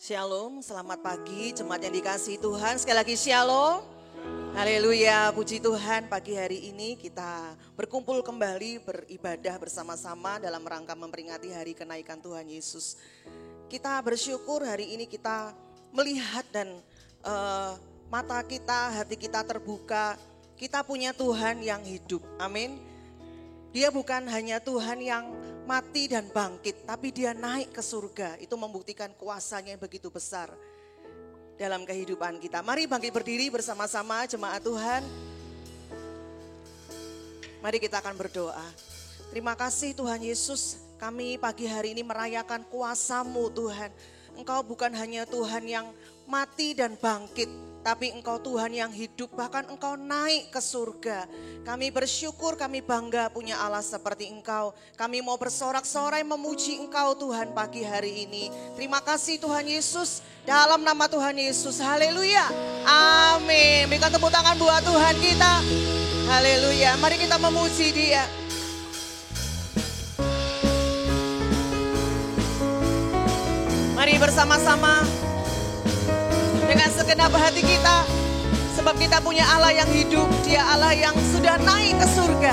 Shalom, selamat pagi jemaat yang dikasihi Tuhan. Sekali lagi shalom. Haleluya, puji Tuhan, pagi hari ini kita berkumpul kembali beribadah bersama-sama dalam rangka memperingati hari kenaikan Tuhan Yesus. Kita bersyukur hari ini kita melihat dan mata kita, hati kita terbuka. Kita punya Tuhan yang hidup, amin. Dia bukan hanya Tuhan yang mati dan bangkit, tapi dia naik ke surga. Itu membuktikan kuasanya yang begitu besar dalam kehidupan kita. Mari bangkit berdiri bersama-sama jemaat Tuhan. Mari kita akan berdoa. Terima kasih Tuhan Yesus, kami pagi hari ini merayakan kuasa-Mu Tuhan. Engkau bukan hanya Tuhan yang mati dan bangkit, tapi Engkau Tuhan yang hidup, bahkan Engkau naik ke surga. Kami bersyukur, kami bangga punya Allah seperti Engkau. Kami mau bersorak-sorai memuji Engkau Tuhan pagi hari ini. Terima kasih Tuhan Yesus, dalam nama Tuhan Yesus, haleluya, amin. Berikan tepuk tangan buat Tuhan kita, haleluya. Mari kita memuji Dia. Mari bersama-sama dengan segenap hati kita, sebab kita punya Allah yang hidup, Dia Allah yang sudah naik ke surga.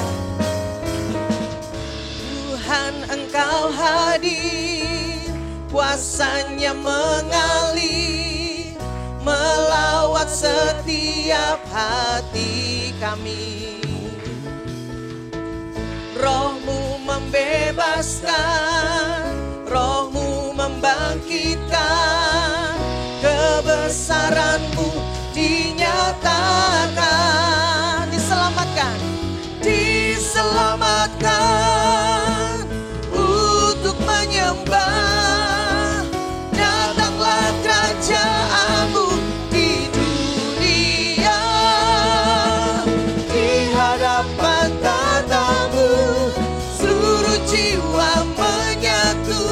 Tuhan Engkau hadir, kuasanya mengalir, melawat setiap hati kami. Roh-Mu membebaskan, Roh-Mu membangkitkan, kebesaran-Mu dinyatakan. Diselamatkan untuk menyembah. Datanglah kerajaan-Mu di dunia, di hadapan tata-Mu seluruh jiwa menyatu,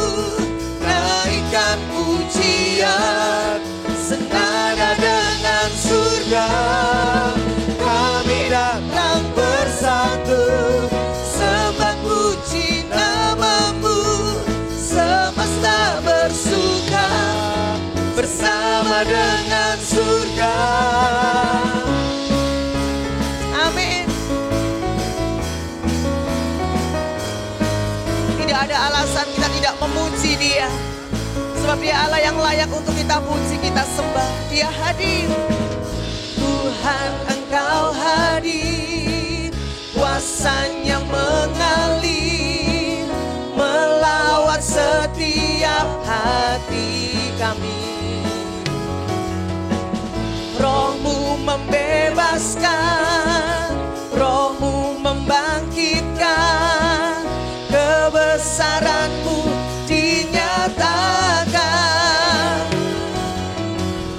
naikkan pujian senada dengan surga. Kami datang bersatu, sembah puji nama-Mu, semesta bersuka bersama dengan surga. Amin. Tidak ada alasan kita tidak memuji Dia, sebab Dia Allah yang layak untuk kita puji, kita sembah. Dia hadir. Tuhan Engkau hadir, kuasanya mengalir, melawat setiap hati kami. Roh-Mu membebaskan, Roh-Mu membangkitkan, kebesaran-Mu dinyatakan.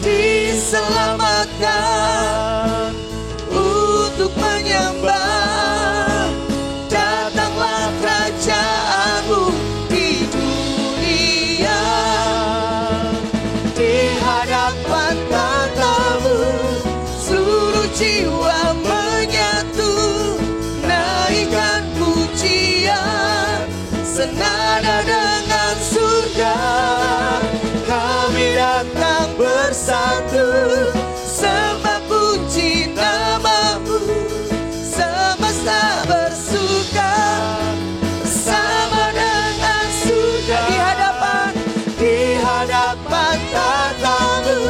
Diselamatkan untuk menyembah. Datanglah kerajaan-Mu di dunia, di hadapan tata-Mu seluruh jiwa menyatu, naikkan pujian senada dengan surga. Kami datang bersatu, sembah puji nama-Mu, semesta bersuka bersama dengan surga. Di hadapan tata-Mu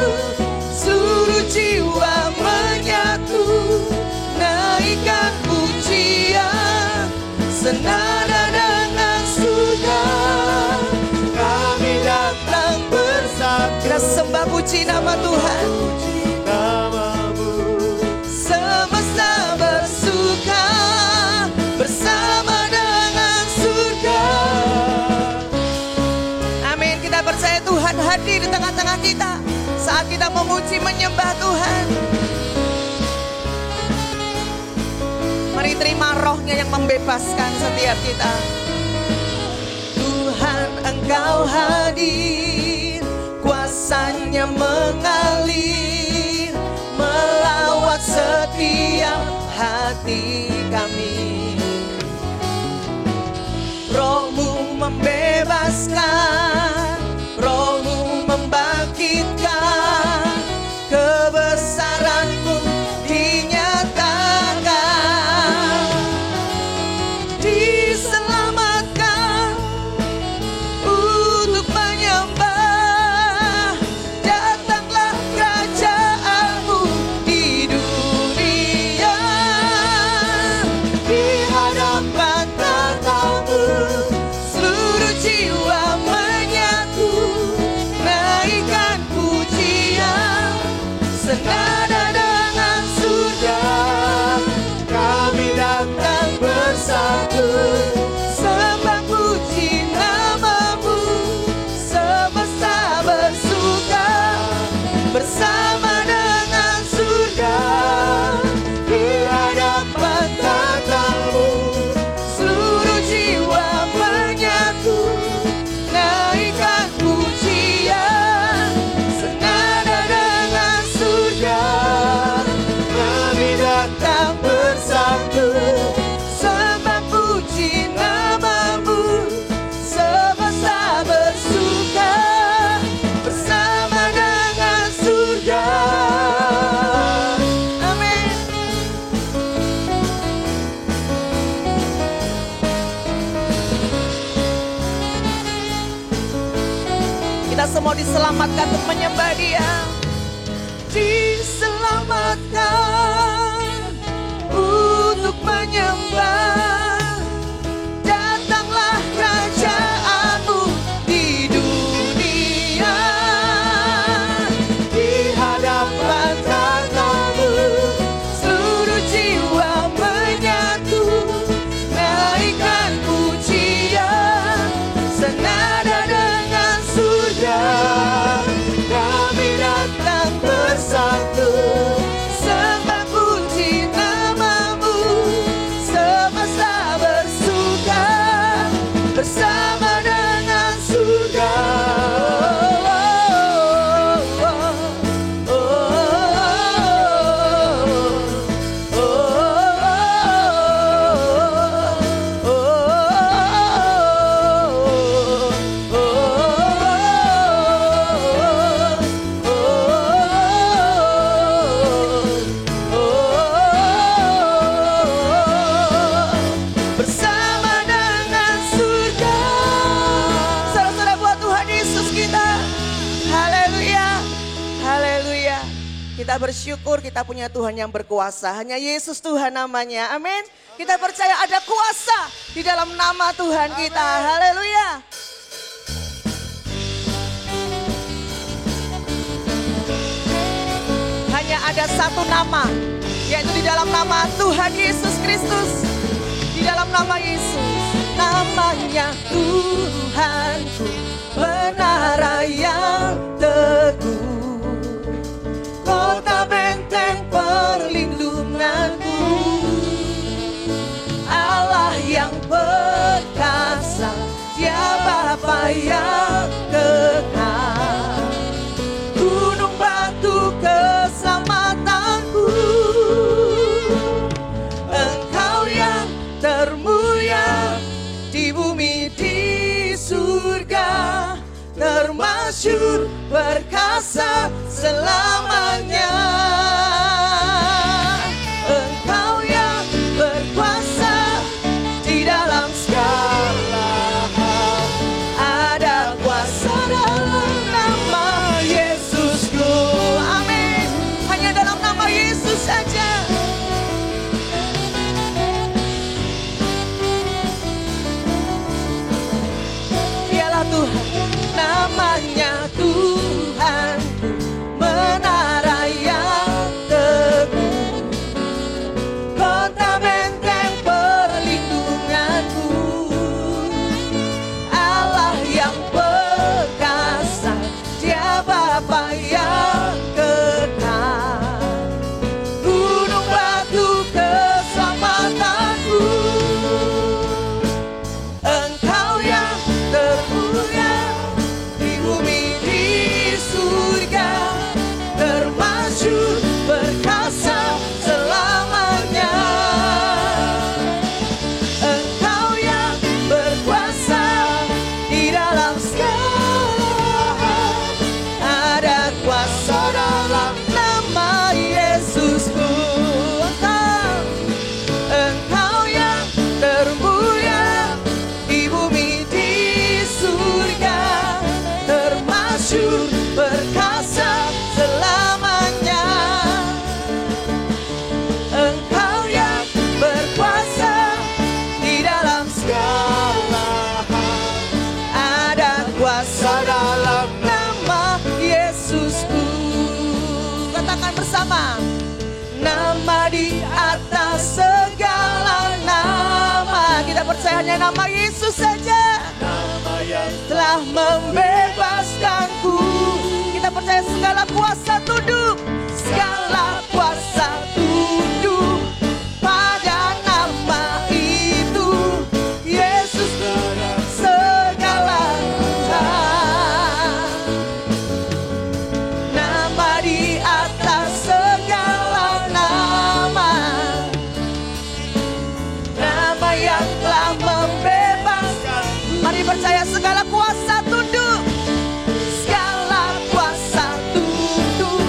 seluruh jiwa menyatu, naikkan pujian senada dengan surga. Kami datang bersatu, kita sembah puji nama Tuhan. Semesta bersuka bersama dengan surga. Amin. Kita percaya Tuhan hadir di tengah-tengah kita saat kita memuji menyembah Tuhan. Mari terima Roh-Nya yang membebaskan setiap kita. Tuhan Engkau hadir, kuasanya mengalir, melawat setiap hati kami. Roh-Mu membebaskan, Roh-Mu membangkitkan, semua diselamatkan untuk menyembah Dia. Diselamatkan untuk menyembah. Datanglah kerajaan-Mu di dunia. Di hadapan tatamu seluruh jiwa menyatu, naikkan pujian senada dengan surga. Kami datang bersatu, sembah puji nama-Mu, semesta bersuka bersama dengan surga. Bersama dengan surga. Saudara-saudara, buat Tuhan Yesus kita. Haleluya, haleluya. Kita bersyukur kita punya Tuhan yang berkuasa. Hanya Yesus Tuhan namanya, amin. Kita percaya ada kuasa di dalam nama Tuhan kita, haleluya. Hanya ada satu nama, yaitu di dalam nama Tuhan Yesus Kristus. Di dalam nama Yesus, namanya Tuhanku, menara yang teguh, kota benteng perlindunganku, Allah yang perkasa, Dia Bapa yang kekal, gunung batu keselamatanku, Engkau yang termulia di bumi di surga, termasyhur perkasa selamanya. Engkau yang berkuasa di dalam segala hal, ada kuasa dalam nama Yesusku, amin. Hanya dalam nama Yesus saja. Dialah Tuhan, namanya Tuhanku, menara yang teguh, kota benteng perlindunganku, Allah yang perkasa, Dia Bapa yang kekal, gunung batu keselamatanku, Engkau yang termulia di bumi di surga, termasyhur perkasa selamanya. Engkau yang berkuasa di dalam segala hal, ada kuasa dalam nama Yesusku. Engkau yang termulia di bumi di surga, termasyhur perkasa selamanya. Engkau yang berkuasa di dalam segala hal, ada kuasa dalam nama Yesusku. Katakan bersama, nama di atas segala nama. Kita percaya hanya nama Yesus saja, nama yang telah membebaskanku. Kita percaya segala kuasa tunduk, segala kuasa tunduk pada nama itu, Yesus segalanya. Nama di atas segala nama, nama yang telah membebaskan. Mari percaya segala kuasa tunduk, segala kuasa tunduk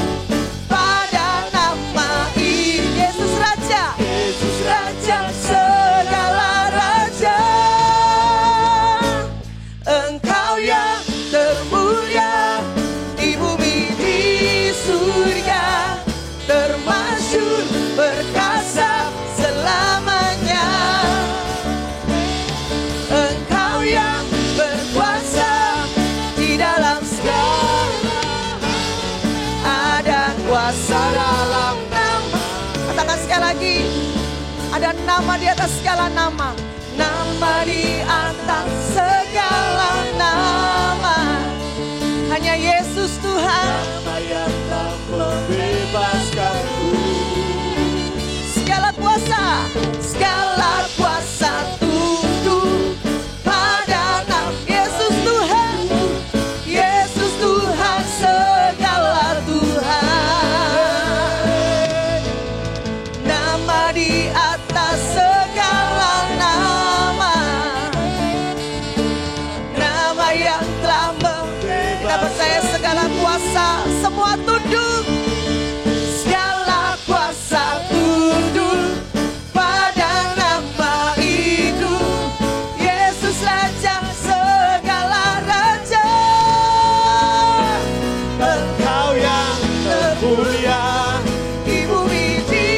Nama di atas segala nama. Nama di atas segala nama. Hanya Yesus Tuhan. Nama yang telah membebaskanku. Segala kuasa tunduk pada nama Yesus Tuhan. Yesus Tuhan, segala Tuhan. Nama di atas segala nama. Nama yang telah membebaskan saya. Segala kuasa semua tunduk. Segala kuasa tunduk pada nama itu. Yesus Raja, segala raja. Engkau yang termulia Di bumi, di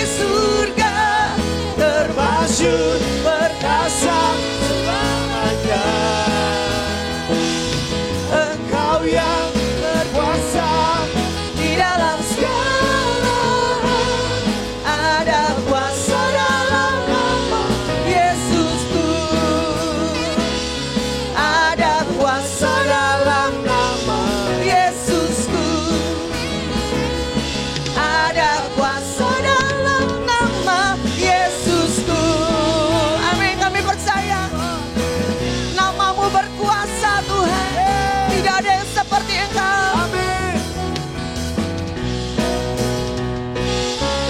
surga, masyhur perkasa. selamanya. Engkau yang berkuasa Di dalam segala ada kuasa dalam nama Yesusku. Ada kuasa dalam nama Yesusku. Ada kuasa dalam nama Yesusku. Amin, kami percaya namamu berkuasa Tuhan. Tidak ada yang seperti Engkau. amin.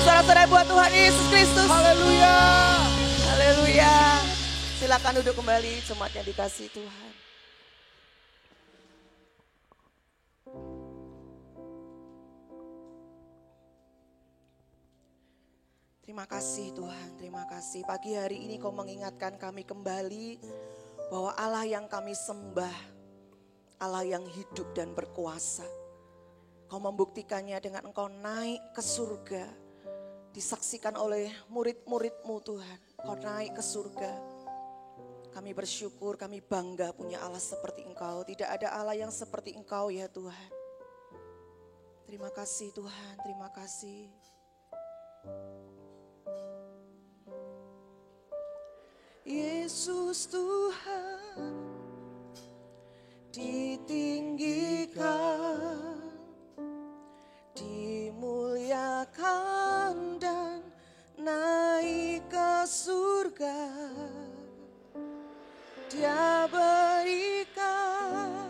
Saudara-saudara buat Tuhan Yesus Kristus. Haleluya. Haleluya. Silakan duduk kembali, jemaat yang dikasihi Tuhan. Terima kasih Tuhan, terima kasih. Pagi hari ini Kau mengingatkan kami kembali bahwa Allah yang kami sembah, Allah yang hidup dan berkuasa. Kau membuktikannya dengan Engkau naik ke surga, disaksikan oleh murid-murid-Mu Tuhan. Kau naik ke surga. Kami bersyukur, kami bangga punya Allah seperti Engkau. Tidak ada Allah yang seperti Engkau ya Tuhan. Terima kasih Tuhan, terima kasih. Yesus Tuhan ditinggikan, dimuliakan dan naik ke surga. Dia berikan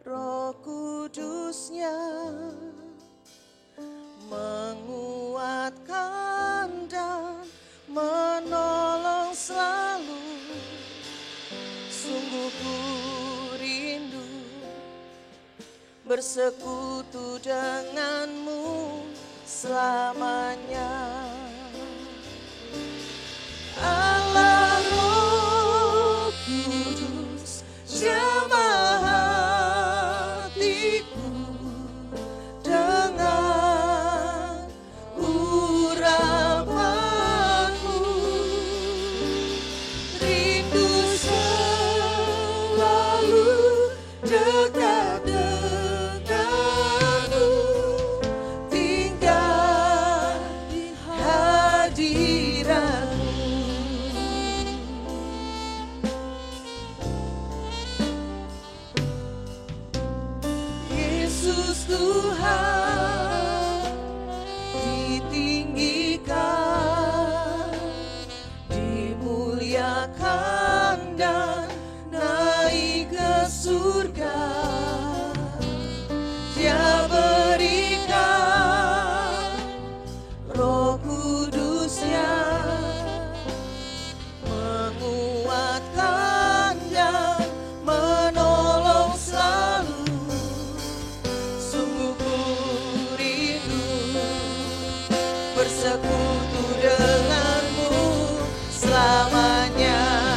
Roh Kudus-Nya, menguatkan dan menolong selalu. Sungguh ku rindu bersekutu denganmu selamanya. Allah Roh Kudus, jamah hatiku dengan urapanmu. Rindu selalu dekat denganmu, tinggal di hadiratmu. Yesus Tuhan ditinggikan, dimuliakan dan naik ke surga. Dia berikan Roh Kudus-Nya, menguatkan dan menolong selalu. Sungguh ku rindu bersekutu denganmu selamanya.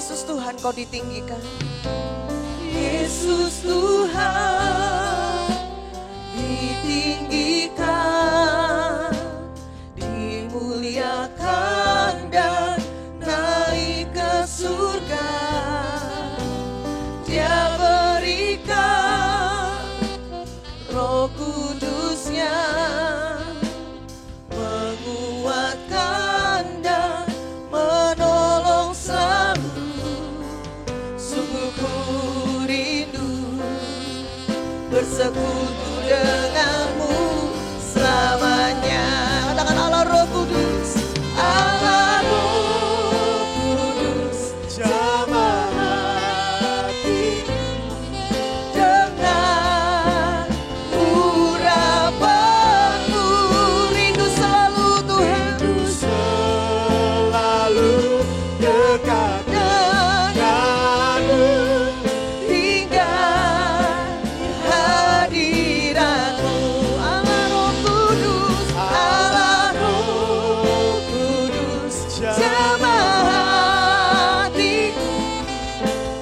Yesus Tuhan kau ditinggikan. Yesus Tuhan ditinggikan, dimuliakan dan naik ke surga. Dia berikan Roh Kudusnya, menguatkan dan menolong selalu. Sungguh ku rindu bersekutu denganmu selamanya. Katakan Allah Roh Kudus, Allah Roh Kudus, jamah hatiku dengan urapanmu. Rindu selalu Tuhan, rindu selalu dekat denganmu. hingga hadiratmu. Allah Roh Kudus, Allah Roh Kudus, jamah hatiku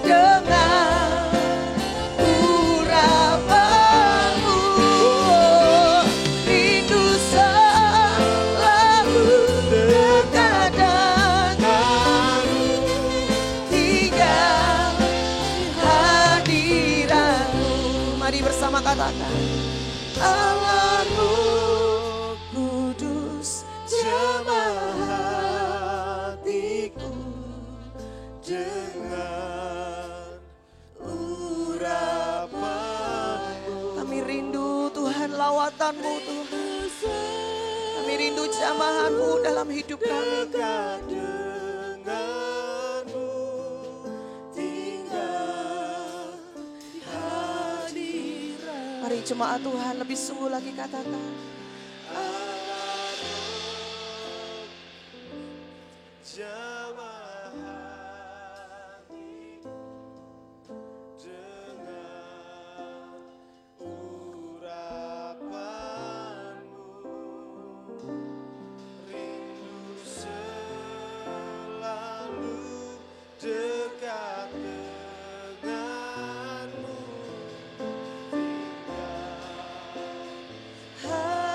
dengan urapanmu. Rindu selalu dekat denganmu hingga hadiratmu. Mari bersama katakan, Allah Roh Kudus, jamah hatiku dengan urapanmu. Kami rindu Tuhan lawatanmu Tuhan. Kami rindu jamahanmu dalam hidup kami. Dekat denganmu, tinggal di hadirat. Mari jemaat Tuhan lebih sungguh lagi katakan, Jamah hatiku dengan urapanmu. Rindu selalu dekat denganmu. Tinggal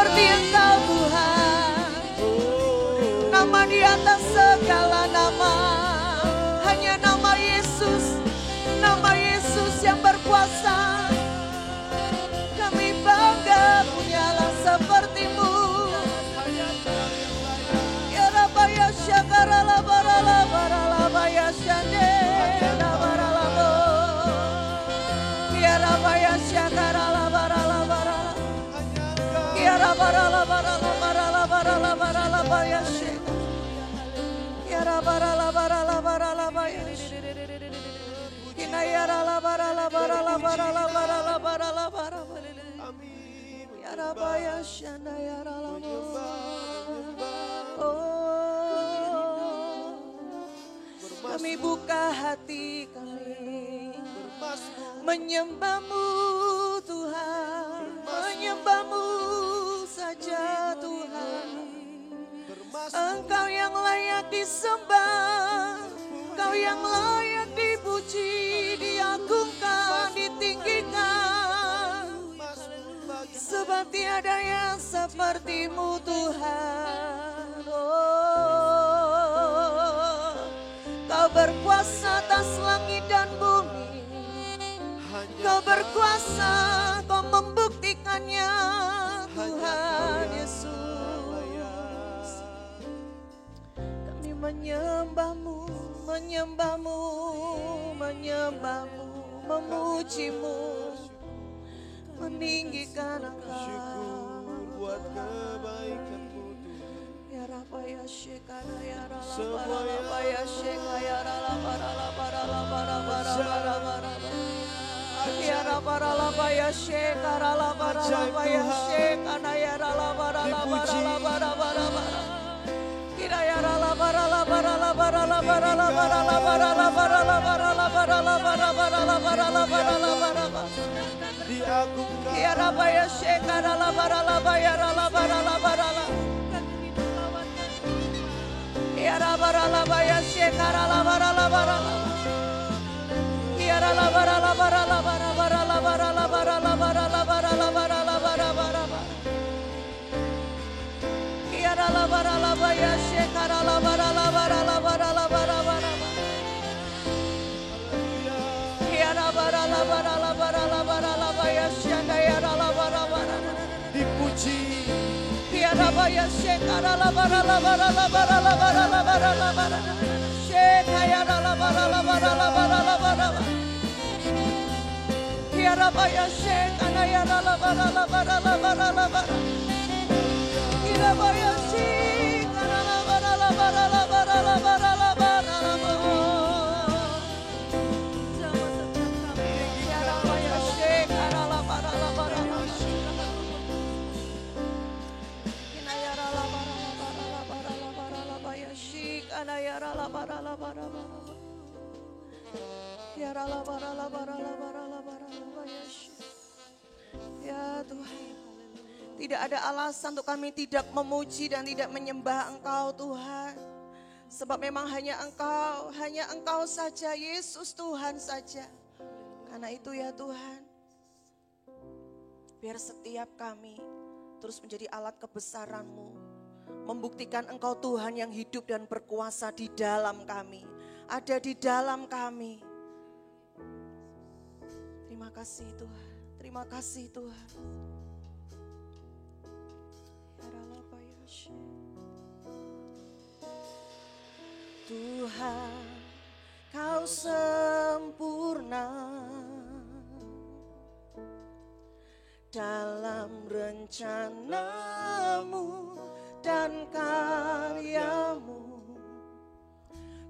seperti Engkau Tuhan. Nama di atas segala nama, hanya nama Yesus yang berkuasa. Kami bangga punyalah seperti-Mu. Ya Rabaya syakarala barala barala baya syande barala bo. Ya Rabaya syakarala barala barala. Ya Rabarala barala barala barala barala baya syende. Ya Rabarala barala barala baya syende. Inayarala barala barala barala barala barala barala. Ya Rabaya syanda ya rala bo. Kami buka hati kami menyembah-Mu Tuhan, menyembah-Mu saja Tuhan. Engkau yang layak disembah, Engkau yang layak dipuji, diagungkan, ditinggikan. Sebab tiada yang seperti-Mu Tuhan. Kau berkuasa atas langit dan bumi. Kau berkuasa, Kau membuktikannya Tuhan Yesus. Kami menyembah-Mu, menyembah-Mu, menyembah-Mu, memuji-Mu, meninggikan Engkau. Buat kebaikan-Mu Ya Rabaya Shekana ya Rala Barala Sheka ya Rala Barala Barala Barala Barala. Ya Rabarala Baya Sheka Rala Barala Baya Shekana ya Rala Barala Barala Barala. Kira ya Rala Barala Barala Barala Barala Barala Barala Barala Barala Barala Barala Barala Barala Barala. diagungkan. Ya Rabaya Sheka Rala Barala Baya Rala Barala Barala. Ya Rabarala Baya Sheka Rala Barala Barala. Ya Rala Barala Barala Barala Barala Barala Barala Barala Barala Barala Barala. Ya Rala Barala Baya Sheka Rala Barala Barala Barala Barala. Ya Rabarala Barala Barala Barala Baya Sheka ya Rala Barala Barala. Dipuji. Ya Rabaya Sheka Rala Barala Barala Barala Barala Barala Barala. Sheka ya Rala Barala Barala Barala Barala. Ya Rabaya Sheka ya Rala Barala Barala Barala Barala. Ya Rabaya Sheka Rala Barala Barala Barala Barala Barala. Ya Rabaya Sheka Rala Barala Barala. Ya Tuhan, tidak ada alasan untuk kami tidak memuji dan tidak menyembah Engkau Tuhan. Sebab memang hanya Engkau saja, Yesus Tuhan saja. Karena itu ya Tuhan, biar setiap kami terus menjadi alat kebesaran-Mu, membuktikan Engkau Tuhan yang hidup dan berkuasa di dalam kami, ada di dalam kami. Terima kasih Tuhan, terima kasih Tuhan. Tuhan, Kau sempurna dalam rencana-Mu dan karya-Mu.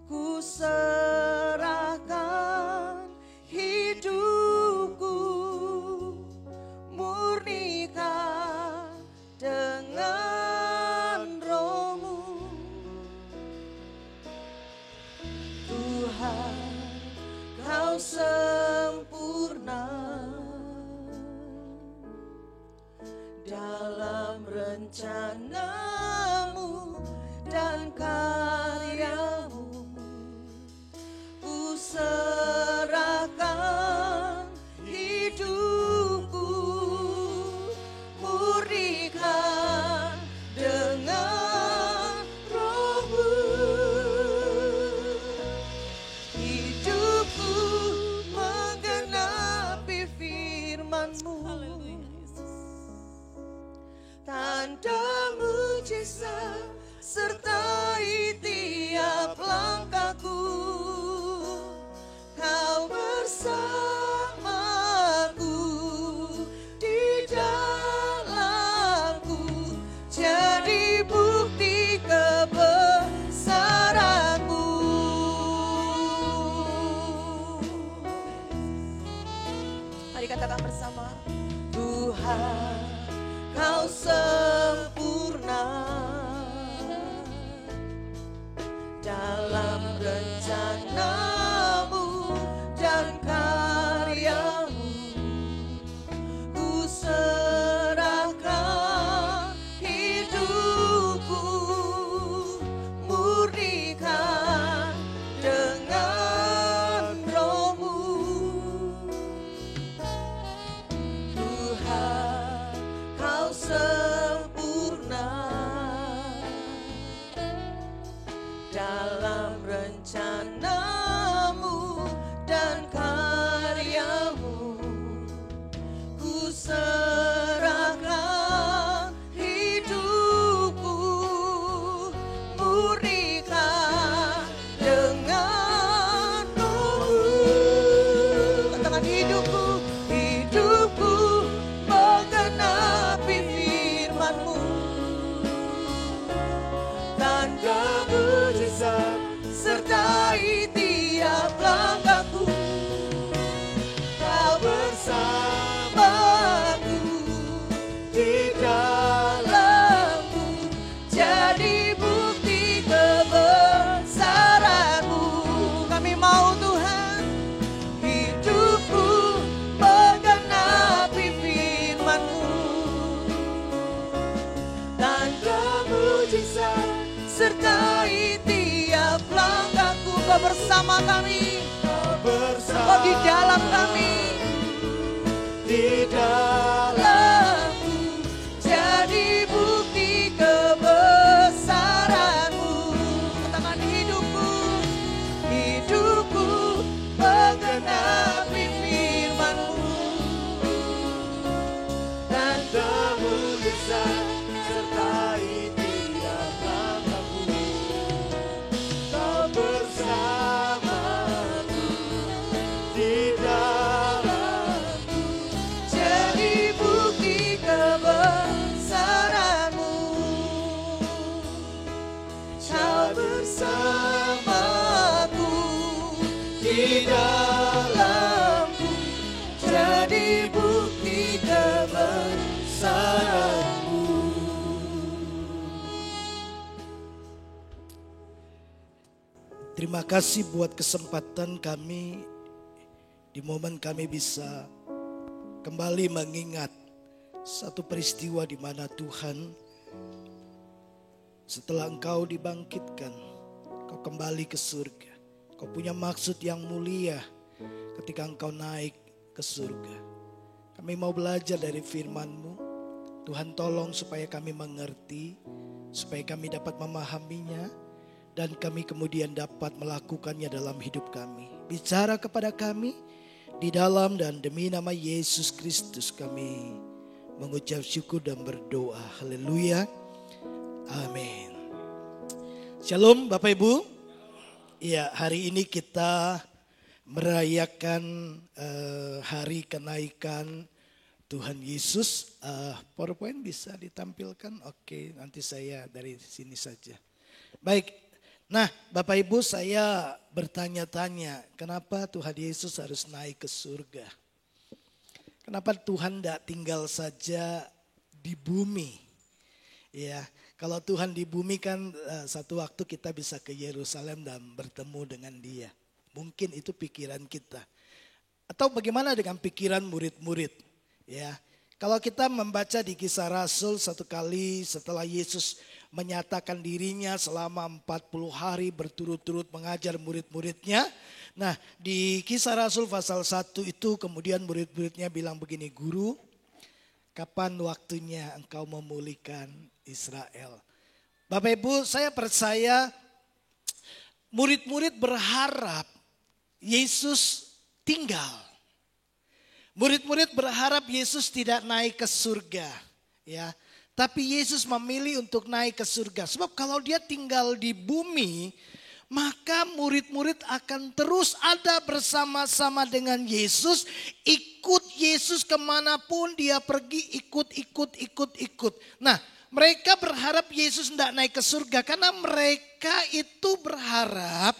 Ku serahkan hidupku, murnikan dengan Roh-Mu. Tuhan, Kau sempurna dalam rencana-Mu dan karya-Mu. Ku serahkan hidupku, murnikan tanda mujizat sertai tiap langkahku. Kau bersamaku di jalanku, jadi bukti kebesaranmu. Mari katakan bersama. Tuhan, Kau sempurna dalam rencanamu dan karyamu. Ku serahkan hidupku, murnikan dengan rohmu. Tuhan, Kau sempurna dalam rencanamu dan karyamu. Ku serahkan hidupku, murnikan dengan rohmu. Katakan hidupku, hidupku menggenapi firman-Mu. Tanda mujizat sertai tiap langkahku. Kau bersamaku di dalamku, jadi bukti kebesaran-Mu. Kami mau Tuhan, hidupku menggenapi firman-Mu. Tanda mujizat sertai tiap langkahku. Kau bersama kami, Kau di dalam kami, di dalamku, jadi bukti kebesaran-Mu. Katakan hidupku, hidupku menggenapi firman-Mu. Tanda mujizat sertai tiap langkahku. Kau bersamaku di dalamku, jadi bukti kebesaran-Mu. Kau bersamaku di dalamku, jadi bukti kebesaran-Mu. Terima kasih buat kesempatan kami di momen kami bisa kembali mengingat satu peristiwa di mana Tuhan setelah Engkau dibangkitkan, Kau kembali ke surga. Kau punya maksud yang mulia ketika Engkau naik ke surga. Kami mau belajar dari firman-Mu. Tuhan tolong supaya kami mengerti, supaya kami dapat memahaminya, dan kami kemudian dapat melakukannya dalam hidup kami. Bicara kepada kami di dalam dan demi nama Yesus Kristus kami mengucap syukur dan berdoa. Haleluya. Amin. Shalom Bapak Ibu. Ya, hari ini kita merayakan hari kenaikan Tuhan Yesus. PowerPoint bisa ditampilkan? Oke, nanti saya dari sini saja. Baik. Nah, Bapak Ibu, saya bertanya-tanya, kenapa Tuhan Yesus harus naik ke surga? Kenapa Tuhan tidak tinggal saja di bumi? Ya, kalau Tuhan di bumi kan satu waktu kita bisa ke Yerusalem dan bertemu dengan Dia. Mungkin itu pikiran kita. Atau bagaimana dengan pikiran murid-murid? Ya, kalau kita membaca di Kisah Rasul satu kali setelah Yesus menyatakan dirinya selama 40 hari berturut-turut mengajar murid-muridnya. Nah, di Kisah Rasul pasal 1 itu kemudian murid-muridnya bilang begini, "Guru, kapan waktunya engkau memulihkan Israel?" Bapak Ibu, saya percaya murid-murid berharap Yesus tinggal. Murid-murid berharap Yesus tidak naik ke surga, ya. Tapi Yesus memilih untuk naik ke surga. Sebab kalau dia tinggal di bumi, maka murid-murid akan terus ada bersama-sama dengan Yesus. Ikut Yesus kemanapun dia pergi, ikut. Nah, mereka berharap Yesus tidak naik ke surga. Karena mereka itu berharap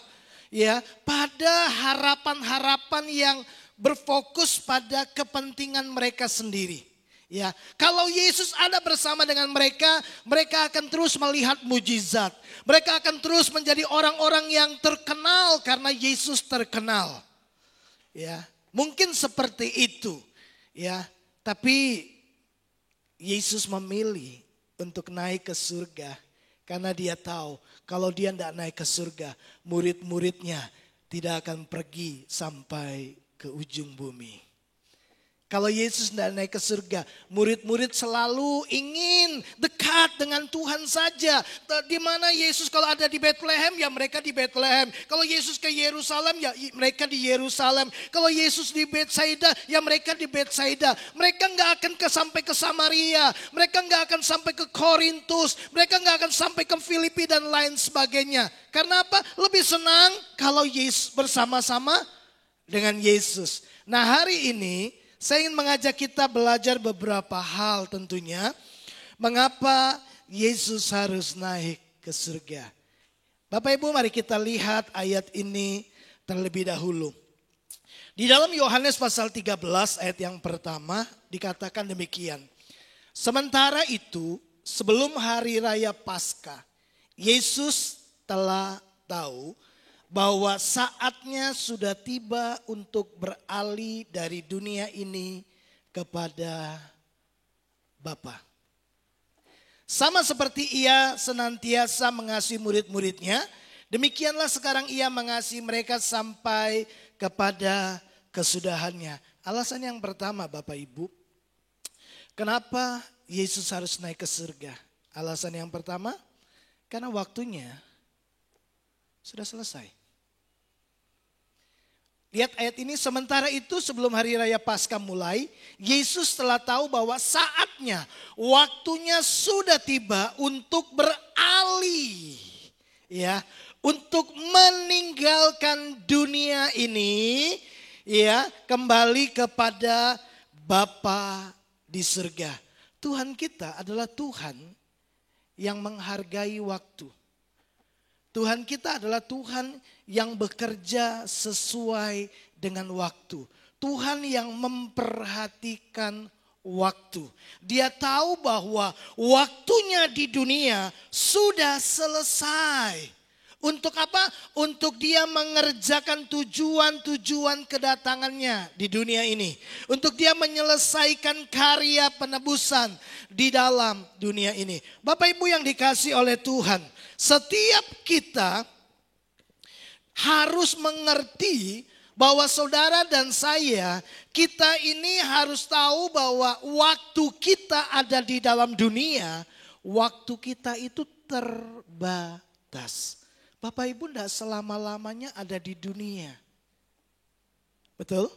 ya pada harapan-harapan yang berfokus pada kepentingan mereka sendiri. Ya, kalau Yesus ada bersama dengan mereka, mereka akan terus melihat mujizat. Mereka akan terus menjadi orang-orang yang terkenal karena Yesus terkenal. Ya, mungkin seperti itu. Ya, tapi Yesus memilih untuk naik ke surga karena dia tahu kalau dia tidak naik ke surga, murid-muridnya tidak akan pergi sampai ke ujung bumi. Kalau Yesus tidak naik ke surga, murid-murid selalu ingin dekat dengan Tuhan saja. Di mana Yesus kalau ada di Bethlehem, ya mereka di Bethlehem. Kalau Yesus ke Yerusalem, ya mereka di Yerusalem. Kalau Yesus di Betsaida, ya mereka di Betsaida. Mereka nggak akan sampai ke Samaria, mereka nggak akan sampai ke Korintus, mereka nggak akan sampai ke Filipi dan lain sebagainya. Karena apa? Lebih senang kalau Yesus bersama-sama dengan Yesus. Nah, hari ini saya ingin mengajak kita belajar beberapa hal tentunya. Mengapa Yesus harus naik ke surga. Bapak Ibu, mari kita lihat ayat ini terlebih dahulu. Di dalam Yohanes pasal 13 ayat yang pertama dikatakan demikian. Sementara itu sebelum hari raya Paskah, Yesus telah tahu bahwa saatnya sudah tiba untuk beralih dari dunia ini kepada Bapa. Sama seperti ia senantiasa mengasihi murid-muridnya, demikianlah sekarang ia mengasihi mereka sampai kepada kesudahannya. Alasan yang pertama Bapak Ibu, kenapa Yesus harus naik ke surga? Alasan yang pertama, karena waktunya sudah selesai. Lihat ayat ini, sementara itu sebelum hari raya Paskah mulai, Yesus telah tahu bahwa saatnya, waktunya sudah tiba untuk beralih. Ya, untuk meninggalkan dunia ini, ya, kembali kepada Bapa di surga. Tuhan kita adalah Tuhan yang menghargai waktu. Tuhan kita adalah Tuhan yang bekerja sesuai dengan waktu. Tuhan yang memperhatikan waktu. Dia tahu bahwa waktunya di dunia sudah selesai. Untuk apa? Untuk dia mengerjakan tujuan-tujuan kedatangannya di dunia ini. Untuk dia menyelesaikan karya penebusan di dalam dunia ini. Bapak Ibu yang dikasihi oleh Tuhan, setiap kita harus mengerti bahwa saudara dan saya, kita ini harus tahu bahwa waktu kita ada di dalam dunia, waktu kita itu terbatas. Bapak Ibu tidak selama-lamanya ada di dunia. Betul?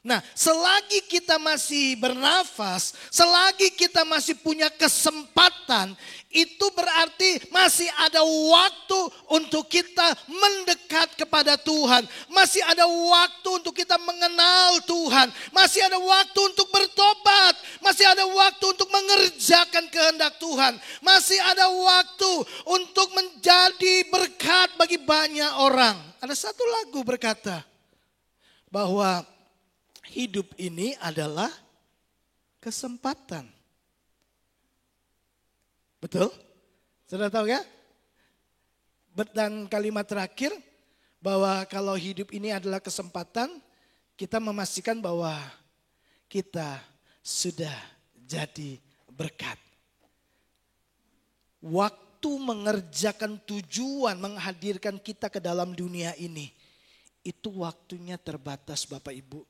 Nah, selagi kita masih bernafas, selagi kita masih punya kesempatan, itu berarti masih ada waktu untuk kita mendekat kepada Tuhan. Masih ada waktu untuk kita mengenal Tuhan. Masih ada waktu untuk bertobat. Masih ada waktu untuk mengerjakan kehendak Tuhan. Masih ada waktu untuk menjadi berkat bagi banyak orang. Ada satu lagu berkata bahwa hidup ini adalah kesempatan. Betul? Sudah tahu ya? Dan kalimat terakhir bahwa kalau hidup ini adalah kesempatan, kita memastikan bahwa kita sudah jadi berkat. Waktu mengerjakan tujuan menghadirkan kita ke dalam dunia ini, itu waktunya terbatas Bapak Ibu.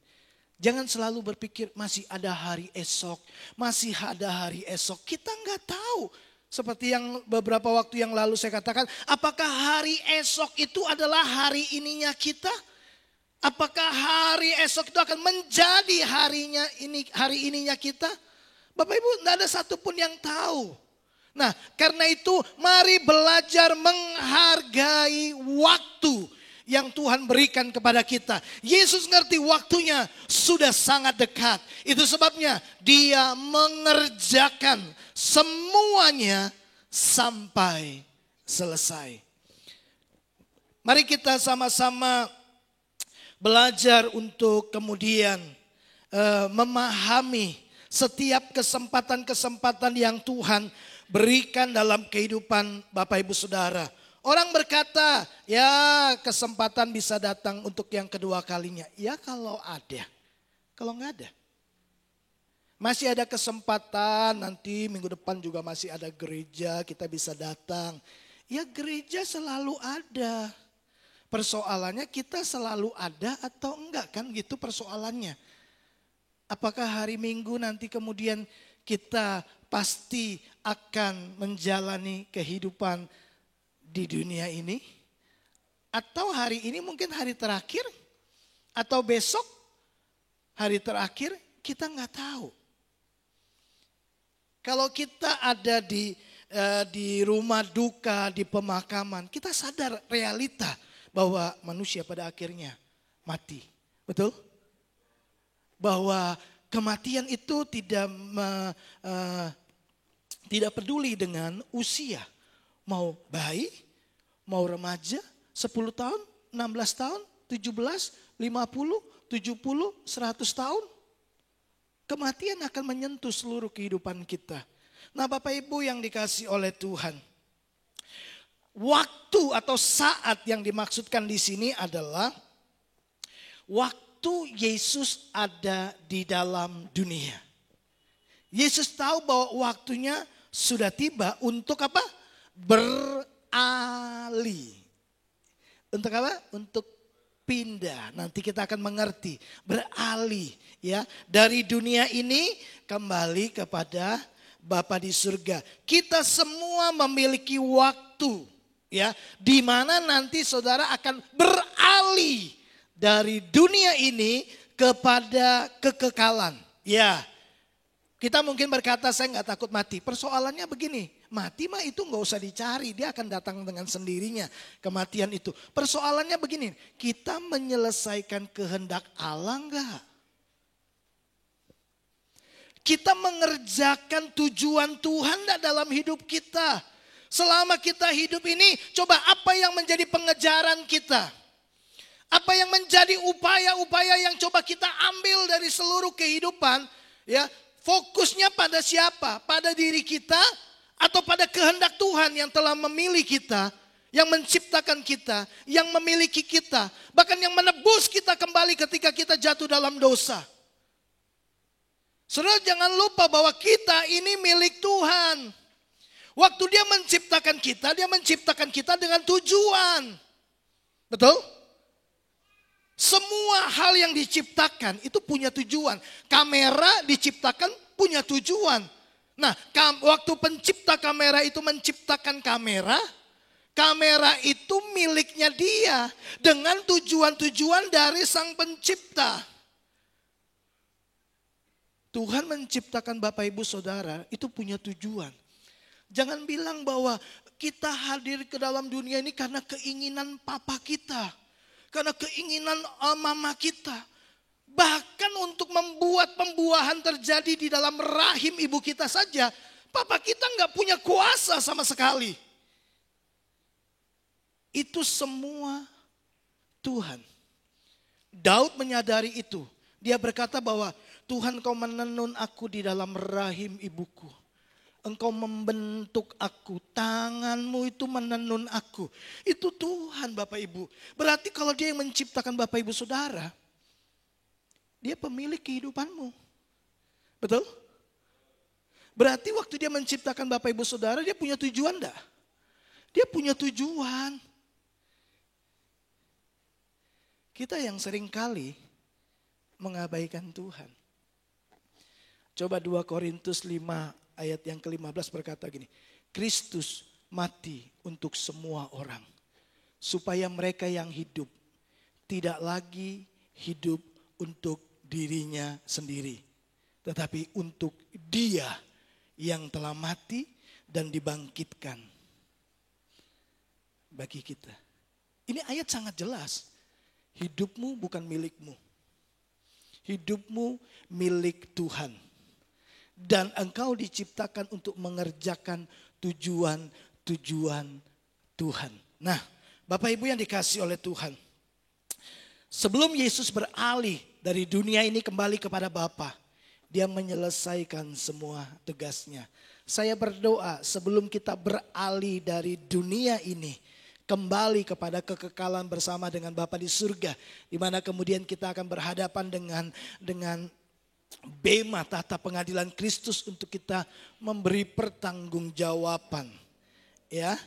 Jangan selalu berpikir masih ada hari esok, masih ada hari esok. Kita nggak tahu. Seperti yang beberapa waktu yang lalu saya katakan, apakah hari esok itu adalah hari ininya kita? Apakah hari esok itu akan menjadi hari ininya kita? Bapak Ibu, tidak ada satupun yang tahu. Nah, karena itu mari belajar menghargai waktu yang Tuhan berikan kepada kita. Yesus ngerti waktunya sudah sangat dekat. Itu sebabnya dia mengerjakan semuanya sampai selesai. Mari kita sama-sama belajar untuk kemudian memahami setiap kesempatan-kesempatan yang Tuhan berikan dalam kehidupan Bapak Ibu Saudara. Orang berkata, ya kesempatan bisa datang untuk yang kedua kalinya. Ya kalau ada, kalau nggak ada. Masih ada kesempatan, nanti minggu depan juga masih ada gereja, kita bisa datang. Ya gereja selalu ada. Persoalannya kita selalu ada atau enggak, kan gitu persoalannya. Apakah hari Minggu nanti kemudian kita pasti akan menjalani kehidupan di dunia ini? Atau hari ini mungkin hari terakhir? Atau besok hari terakhir? Kita nggak tahu. Kalau kita ada di rumah duka, di pemakaman, kita sadar realita bahwa manusia pada akhirnya mati. Betul? Bahwa kematian itu tidak peduli dengan usia. Mau bayi, mau remaja, 10 tahun, 16 tahun, 17, 50, 70, 100 tahun. Kematian akan menyentuh seluruh kehidupan kita. Nah Bapak Ibu yang dikasihi oleh Tuhan. Waktu atau saat yang dimaksudkan di sini adalah waktu Yesus ada di dalam dunia. Yesus tahu bahwa waktunya sudah tiba untuk apa? Beralih. Untuk apa? Untuk pindah. Nanti kita akan mengerti. Beralih ya dari dunia ini kembali kepada Bapa di surga. Kita semua memiliki waktu ya di mana nanti saudara akan beralih dari dunia ini kepada kekekalan. Ya. Kita mungkin berkata saya nggak takut mati. Persoalannya begini, mati mah itu nggak usah dicari, dia akan datang dengan sendirinya kematian itu. Persoalannya begini, kita menyelesaikan kehendak Allah nggak? Kita mengerjakan tujuan Tuhan nggak dalam hidup kita? Selama kita hidup ini, coba apa yang menjadi pengejaran kita? Apa yang menjadi upaya-upaya yang coba kita ambil dari seluruh kehidupan? Ya. Fokusnya pada siapa? Pada diri kita atau pada kehendak Tuhan yang telah memilih kita, yang menciptakan kita, yang memiliki kita, bahkan yang menebus kita kembali ketika kita jatuh dalam dosa. Saudara jangan lupa bahwa kita ini milik Tuhan. Waktu dia menciptakan kita dengan tujuan. Betul? Semua hal yang diciptakan itu punya tujuan. Kamera diciptakan punya tujuan. Nah, waktu pencipta kamera itu menciptakan kamera, kamera itu miliknya dia dengan tujuan-tujuan dari sang pencipta. Tuhan menciptakan Bapak Ibu Saudara itu punya tujuan. Jangan bilang bahwa kita hadir ke dalam dunia ini karena keinginan papa kita. Karena keinginan mama kita. Bahkan untuk membuat pembuahan terjadi di dalam rahim ibu kita saja. Papa kita nggak punya kuasa sama sekali. Itu semua Tuhan. Daud menyadari itu. Dia berkata bahwa Tuhan kau menenun aku di dalam rahim ibuku. Engkau membentuk aku, tanganmu itu menenun aku. Itu Tuhan Bapak Ibu. Berarti kalau dia yang menciptakan Bapak Ibu Saudara, dia pemilik kehidupanmu. Betul? Berarti waktu dia menciptakan Bapak Ibu Saudara, dia punya tujuan enggak? Dia punya tujuan. Kita yang sering kali mengabaikan Tuhan. Coba 2 Korintus 5 ayat yang ke-15 berkata gini. Kristus mati untuk semua orang. Supaya mereka yang hidup tidak lagi hidup untuk dirinya sendiri. tetapi untuk Dia yang telah mati dan dibangkitkan bagi kita. Ini ayat sangat jelas. Hidupmu bukan milikmu. Hidupmu milik Tuhan. Dan engkau diciptakan untuk mengerjakan tujuan-tujuan Tuhan. Nah, Bapak Ibu yang dikasihi oleh Tuhan. Sebelum Yesus beralih dari dunia ini kembali kepada Bapa, Dia menyelesaikan semua tugasnya. Saya berdoa sebelum kita beralih dari dunia ini, kembali kepada kekekalan bersama dengan Bapa di surga, di mana kemudian kita akan berhadapan dengan bema tahta pengadilan Kristus untuk kita memberi pertanggungjawaban, ya,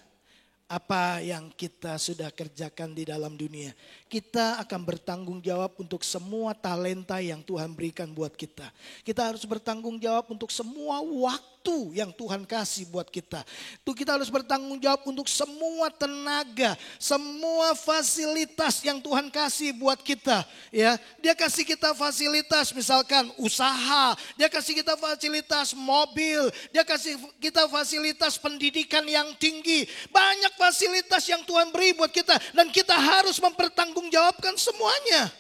apa yang kita sudah kerjakan di dalam dunia. Kita akan bertanggung jawab untuk semua talenta yang Tuhan berikan buat kita. Kita harus bertanggung jawab untuk semua waktu yang Tuhan kasih buat kita. Kita harus bertanggung jawab untuk semua tenaga, semua fasilitas yang Tuhan kasih buat kita. Ya, Dia kasih kita fasilitas, misalkan usaha, Dia kasih kita fasilitas mobil, Dia kasih kita fasilitas pendidikan yang tinggi. Banyak fasilitas yang Tuhan beri buat kita dan kita harus mempertanggungjawabkan semuanya.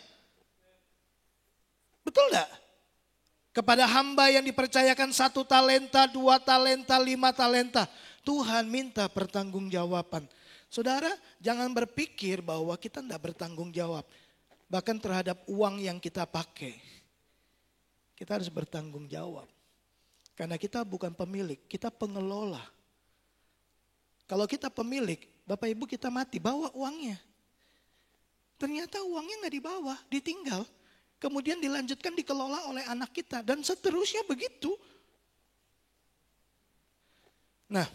Betul enggak? Kepada hamba yang dipercayakan 1 talenta, 2 talenta, 5 talenta. Tuhan minta pertanggungjawaban. Saudara, jangan berpikir bahwa kita tidak bertanggung jawab. Bahkan terhadap uang yang kita pakai. Kita harus bertanggung jawab. Karena kita bukan pemilik, kita pengelola. Kalau kita pemilik, Bapak Ibu kita mati, bawa uangnya. Ternyata uangnya nggak dibawa, ditinggal. Kemudian dilanjutkan dikelola oleh anak kita dan seterusnya begitu. Nah,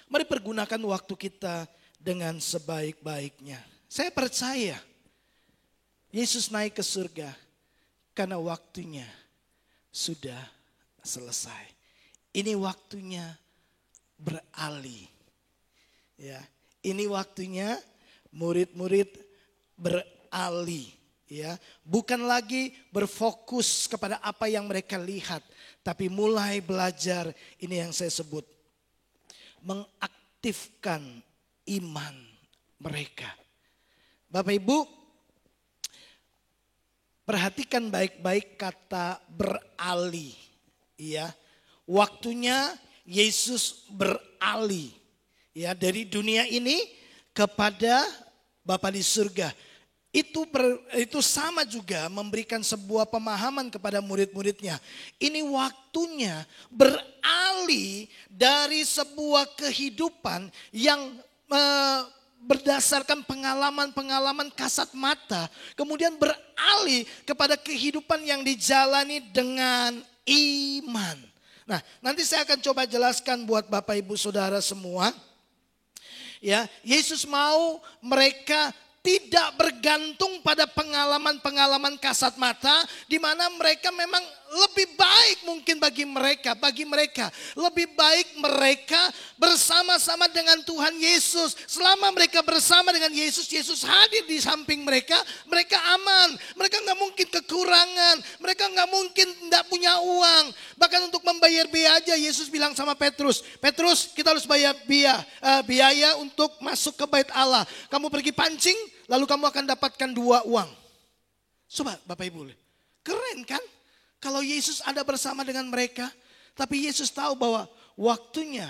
mari pergunakan waktu kita dengan sebaik-baiknya. Saya percaya Yesus naik ke surga karena waktunya sudah selesai. Ini waktunya beralih. Ya, ini waktunya murid-murid beralih. Ya, bukan lagi berfokus kepada apa yang mereka lihat, tapi mulai belajar ini yang saya sebut mengaktifkan iman mereka. Bapak Ibu, perhatikan baik-baik kata beralih. Ya, waktunya Yesus beralih, ya, dari dunia ini kepada Bapa di surga. Itu sama juga memberikan sebuah pemahaman kepada murid-muridnya. Ini waktunya beralih dari sebuah kehidupan yang berdasarkan pengalaman-pengalaman kasat mata. Kemudian beralih kepada kehidupan yang dijalani dengan iman. Nah, nanti saya akan coba jelaskan buat Bapak Ibu Saudara semua. Ya, Yesus mau mereka tidak bergantung pada pengalaman-pengalaman kasat mata, di mana mereka memang lebih baik mungkin bagi mereka lebih baik mereka bersama-sama dengan Tuhan Yesus. Selama mereka bersama dengan Yesus, Yesus hadir di samping mereka aman, mereka nggak mungkin kekurangan, mereka nggak mungkin tidak punya uang. Bahkan untuk membayar biaya aja Yesus bilang sama Petrus, kita harus bayar biaya untuk masuk ke bait Allah. Kamu pergi pancing, lalu kamu akan dapatkan 2 uang. Coba Bapak Ibu, keren kan? Kalau Yesus ada bersama dengan mereka, tapi Yesus tahu bahwa waktunya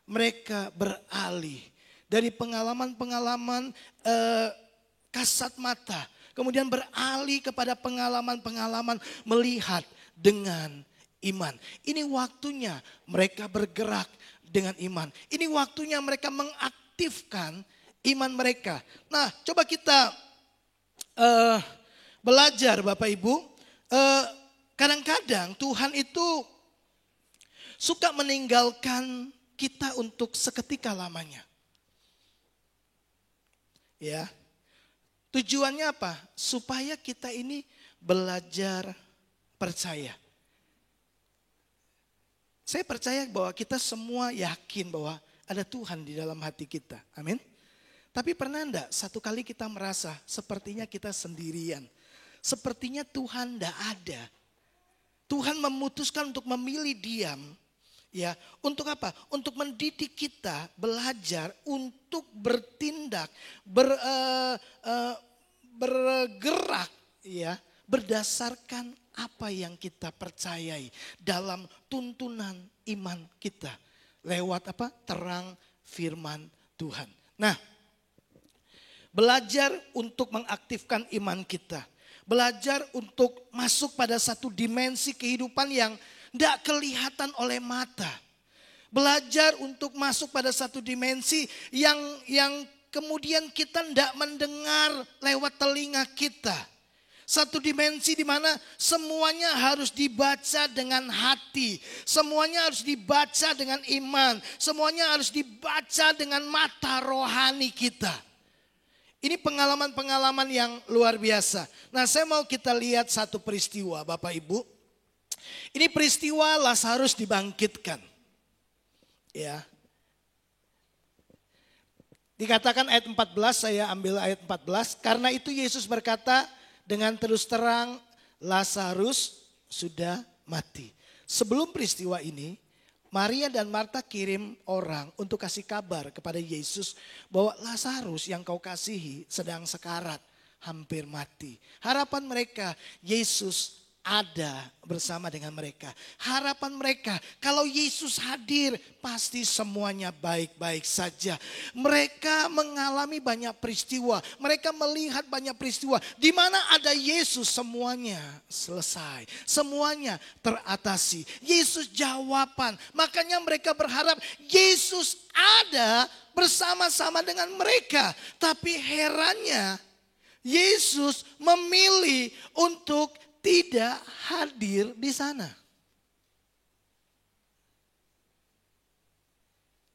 mereka beralih dari pengalaman-pengalaman kasat mata, kemudian beralih kepada pengalaman-pengalaman melihat dengan iman. Ini waktunya mereka bergerak dengan iman. Ini waktunya mereka mengaktifkan iman mereka. Nah, coba kita belajar Bapak Ibu. Kadang-kadang Tuhan itu suka meninggalkan kita untuk seketika lamanya. Ya. Tujuannya apa? Supaya kita ini belajar percaya. Saya percaya bahwa kita semua yakin bahwa ada Tuhan di dalam hati kita. Amin. Tapi pernah enggak satu kali kita merasa sepertinya kita sendirian. Sepertinya Tuhan enggak ada. Tuhan memutuskan untuk memilih diam. Ya, untuk apa? Untuk mendidik kita belajar untuk bertindak, bergerak, ya, berdasarkan apa yang kita percayai dalam tuntunan iman kita lewat apa? Terang firman Tuhan. Nah, belajar untuk mengaktifkan iman kita, belajar untuk masuk pada satu dimensi kehidupan yang tidak kelihatan oleh mata. Belajar untuk masuk pada satu dimensi yang kemudian kita tidak mendengar lewat telinga kita. Satu dimensi di mana semuanya harus dibaca dengan hati. Semuanya harus dibaca dengan iman. Semuanya harus dibaca dengan mata rohani kita. Ini pengalaman-pengalaman yang luar biasa. Nah, saya mau kita lihat satu peristiwa Bapak Ibu. Ini peristiwa Lazarus dibangkitkan. Ya. Dikatakan ayat 14, saya ambil ayat 14. Karena itu Yesus berkata dengan terus terang, Lazarus sudah mati. Sebelum peristiwa ini, Maria dan Marta kirim orang untuk kasih kabar kepada Yesus bahwa Lazarus yang kau kasihi sedang sekarat, hampir mati. Harapan mereka, Yesus ada bersama dengan mereka. Harapan mereka, kalau Yesus hadir pasti semuanya baik-baik saja. Mereka mengalami banyak peristiwa. Mereka melihat banyak peristiwa. Di mana ada Yesus semuanya selesai. Semuanya teratasi. Yesus jawaban. Makanya mereka berharap Yesus ada bersama-sama dengan mereka. Tapi herannya Yesus memilih untuk tidak hadir di sana.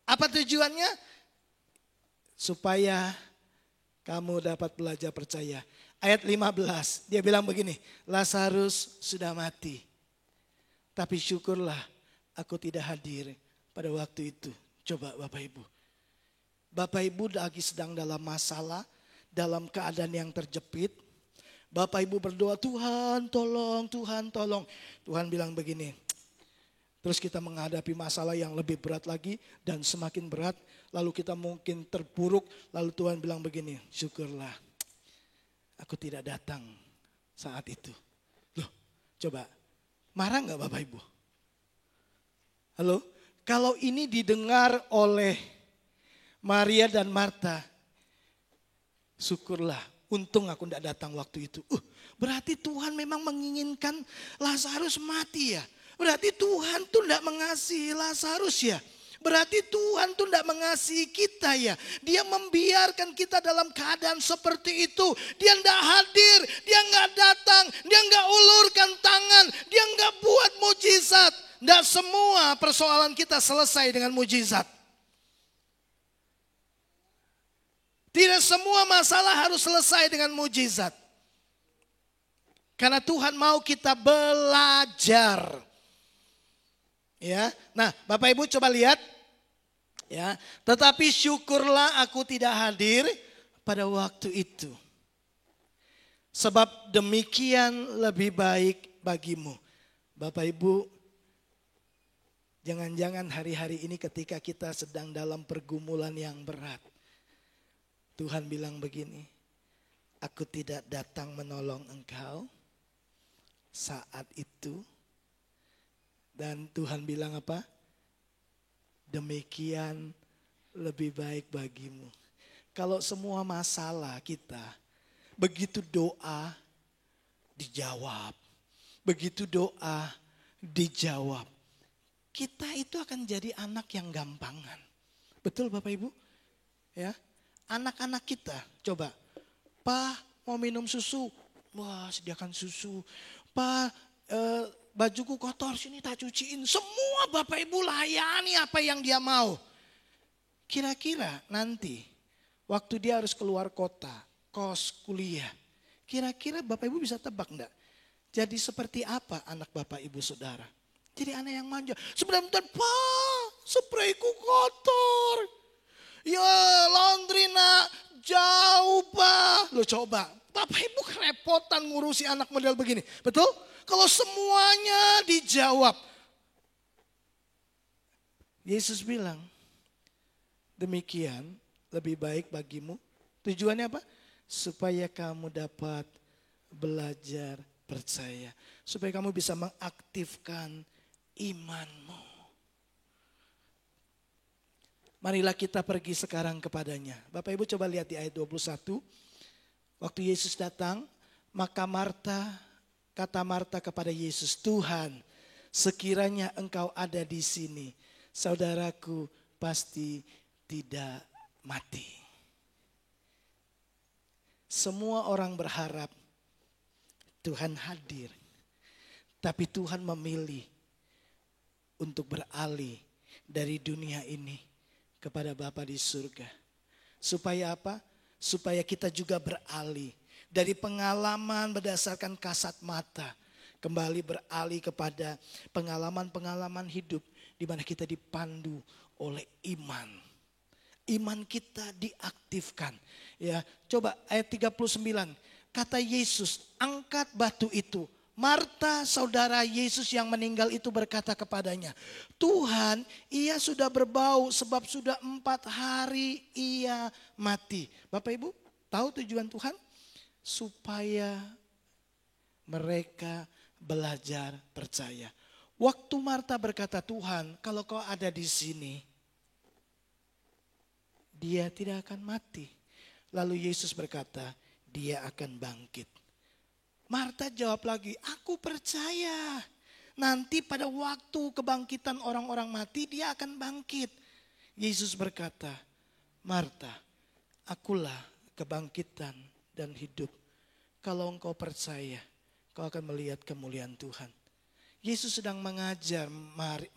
Apa tujuannya? Supaya kamu dapat belajar percaya. Ayat 15, dia bilang begini, Lazarus sudah mati. Tapi syukurlah aku tidak hadir pada waktu itu. Coba Bapak Ibu. Bapak Ibu lagi sedang dalam masalah, dalam keadaan yang terjepit. Bapak Ibu berdoa, Tuhan tolong, Tuhan tolong. Tuhan bilang begini, terus kita menghadapi masalah yang lebih berat lagi dan semakin berat. Lalu kita mungkin terpuruk, lalu Tuhan bilang begini, syukurlah aku tidak datang saat itu. Loh, coba, marah gak Bapak Ibu? Halo, kalau ini didengar oleh Maria dan Marta, syukurlah. Untung aku tidak datang waktu itu. Berarti Tuhan memang menginginkan Lazarus mati ya. Berarti Tuhan tuh tidak mengasihi Lazarus ya. Berarti Tuhan tuh tidak mengasihi kita ya. Dia membiarkan kita dalam keadaan seperti itu. Dia tidak hadir, dia nggak datang, dia nggak ulurkan tangan, dia nggak buat mujizat. Tidak semua persoalan kita selesai dengan mujizat. Tidak semua masalah harus selesai dengan mujizat. Karena Tuhan mau kita belajar. Ya. Nah, Bapak Ibu coba lihat. Ya, tetapi syukurlah aku tidak hadir pada waktu itu. Sebab demikian lebih baik bagimu. Bapak Ibu, jangan-jangan hari-hari ini ketika kita sedang dalam pergumulan yang berat. Tuhan bilang begini, aku tidak datang menolong engkau saat itu. Dan Tuhan bilang apa? Demikian lebih baik bagimu. Kalau semua masalah kita, begitu doa dijawab. Begitu doa dijawab. Kita itu akan jadi anak yang gampangan. Betul Bapak Ibu? Ya. Anak-anak kita, coba, Pak mau minum susu, wah sediakan susu. Pak bajuku kotor, sini tak cuciin. Semua Bapak Ibu layani apa yang dia mau. Kira-kira nanti waktu dia harus keluar kota, kos, kuliah. Kira-kira Bapak Ibu bisa tebak enggak? Jadi seperti apa anak Bapak Ibu Saudara? Jadi anak yang manja. Sebentar, Pak sprayku kotor. Ya laundry nak jauh Pak. Lo coba, Bapak Ibu kerepotan ngurusi anak model begini. Betul? Kalau semuanya dijawab. Yesus bilang, demikian lebih baik bagimu. Tujuannya apa? Supaya kamu dapat belajar percaya. Supaya kamu bisa mengaktifkan imanmu. Marilah kita pergi sekarang kepadanya. Bapak Ibu coba lihat di ayat 21. Waktu Yesus datang, maka kata Marta kepada Yesus, Tuhan, sekiranya engkau ada di sini, saudaraku pasti tidak mati. Semua orang berharap Tuhan hadir. Tapi Tuhan memilih untuk beralih dari dunia ini kepada Bapa di surga. Supaya apa? Supaya kita juga beralih dari pengalaman berdasarkan kasat mata. Kembali beralih kepada pengalaman-pengalaman hidup di mana kita dipandu oleh iman. Iman kita diaktifkan. Ya, coba ayat 39. Kata Yesus, angkat batu itu. Marta, saudara Yesus yang meninggal itu berkata kepadanya, Tuhan, ia sudah berbau sebab sudah 4 hari ia mati. Bapak Ibu, tahu tujuan Tuhan? Supaya mereka belajar percaya. Waktu Marta berkata, Tuhan, kalau kau ada di sini, dia tidak akan mati. Lalu Yesus berkata, dia akan bangkit. Marta jawab lagi, aku percaya nanti pada waktu kebangkitan orang-orang mati dia akan bangkit. Yesus berkata, Marta, akulah kebangkitan dan hidup. Kalau engkau percaya, kau akan melihat kemuliaan Tuhan. Yesus sedang mengajar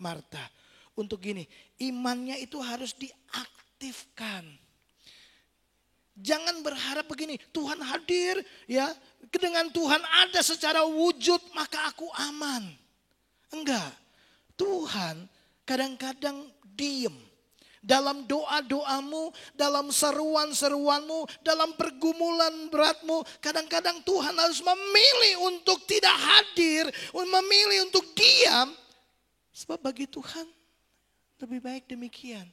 Marta untuk gini, imannya itu harus diaktifkan. Jangan berharap begini, Tuhan hadir ya, dengan Tuhan ada secara wujud maka aku aman. Enggak, Tuhan kadang-kadang diem. Dalam doa-doamu, dalam seruan-seruanmu, dalam pergumulan beratmu. Kadang-kadang Tuhan harus memilih untuk tidak hadir, memilih untuk diam. Sebab bagi Tuhan lebih baik demikian.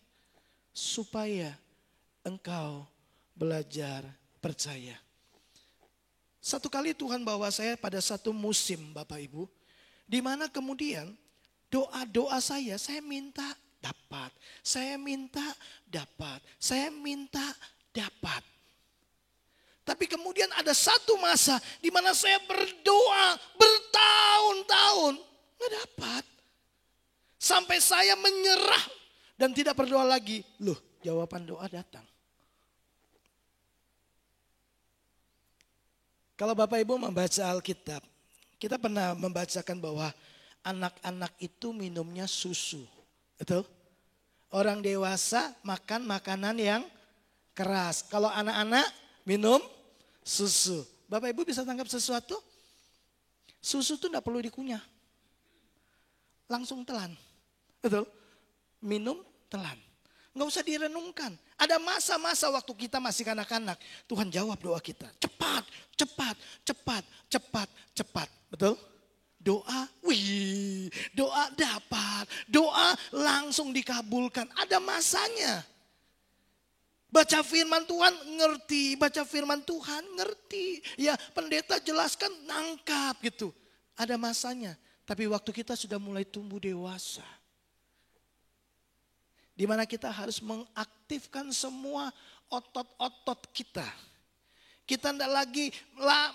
Supaya engkau belajar percaya. Satu kali Tuhan bawa saya pada satu musim Bapak Ibu. Di mana kemudian doa-doa saya minta dapat. Saya minta dapat. Saya minta dapat. Tapi kemudian ada satu masa di mana saya berdoa bertahun-tahun. Nggak dapat. Sampai saya menyerah dan tidak berdoa lagi. Loh, jawaban doa datang. Kalau Bapak Ibu membaca Alkitab, kita pernah membacakan bahwa anak-anak itu minumnya susu. Betul? Orang dewasa makan makanan yang keras. Kalau anak-anak minum susu. Bapak Ibu bisa tangkap sesuatu? Susu itu tidak perlu dikunyah. Langsung telan. Betul? Minum telan. Nggak usah direnungkan. Ada masa-masa waktu kita masih kanak-kanak. Tuhan jawab doa kita. Cepat, cepat, cepat, cepat, cepat. Betul? Doa, doa dapat. Doa langsung dikabulkan. Ada masanya. Baca firman Tuhan ngerti. Baca firman Tuhan ngerti. Ya pendeta jelaskan nangkap gitu. Ada masanya. Tapi waktu kita sudah mulai tumbuh dewasa. Di mana kita harus mengaktifkan semua otot-otot kita. Kita tidak lagi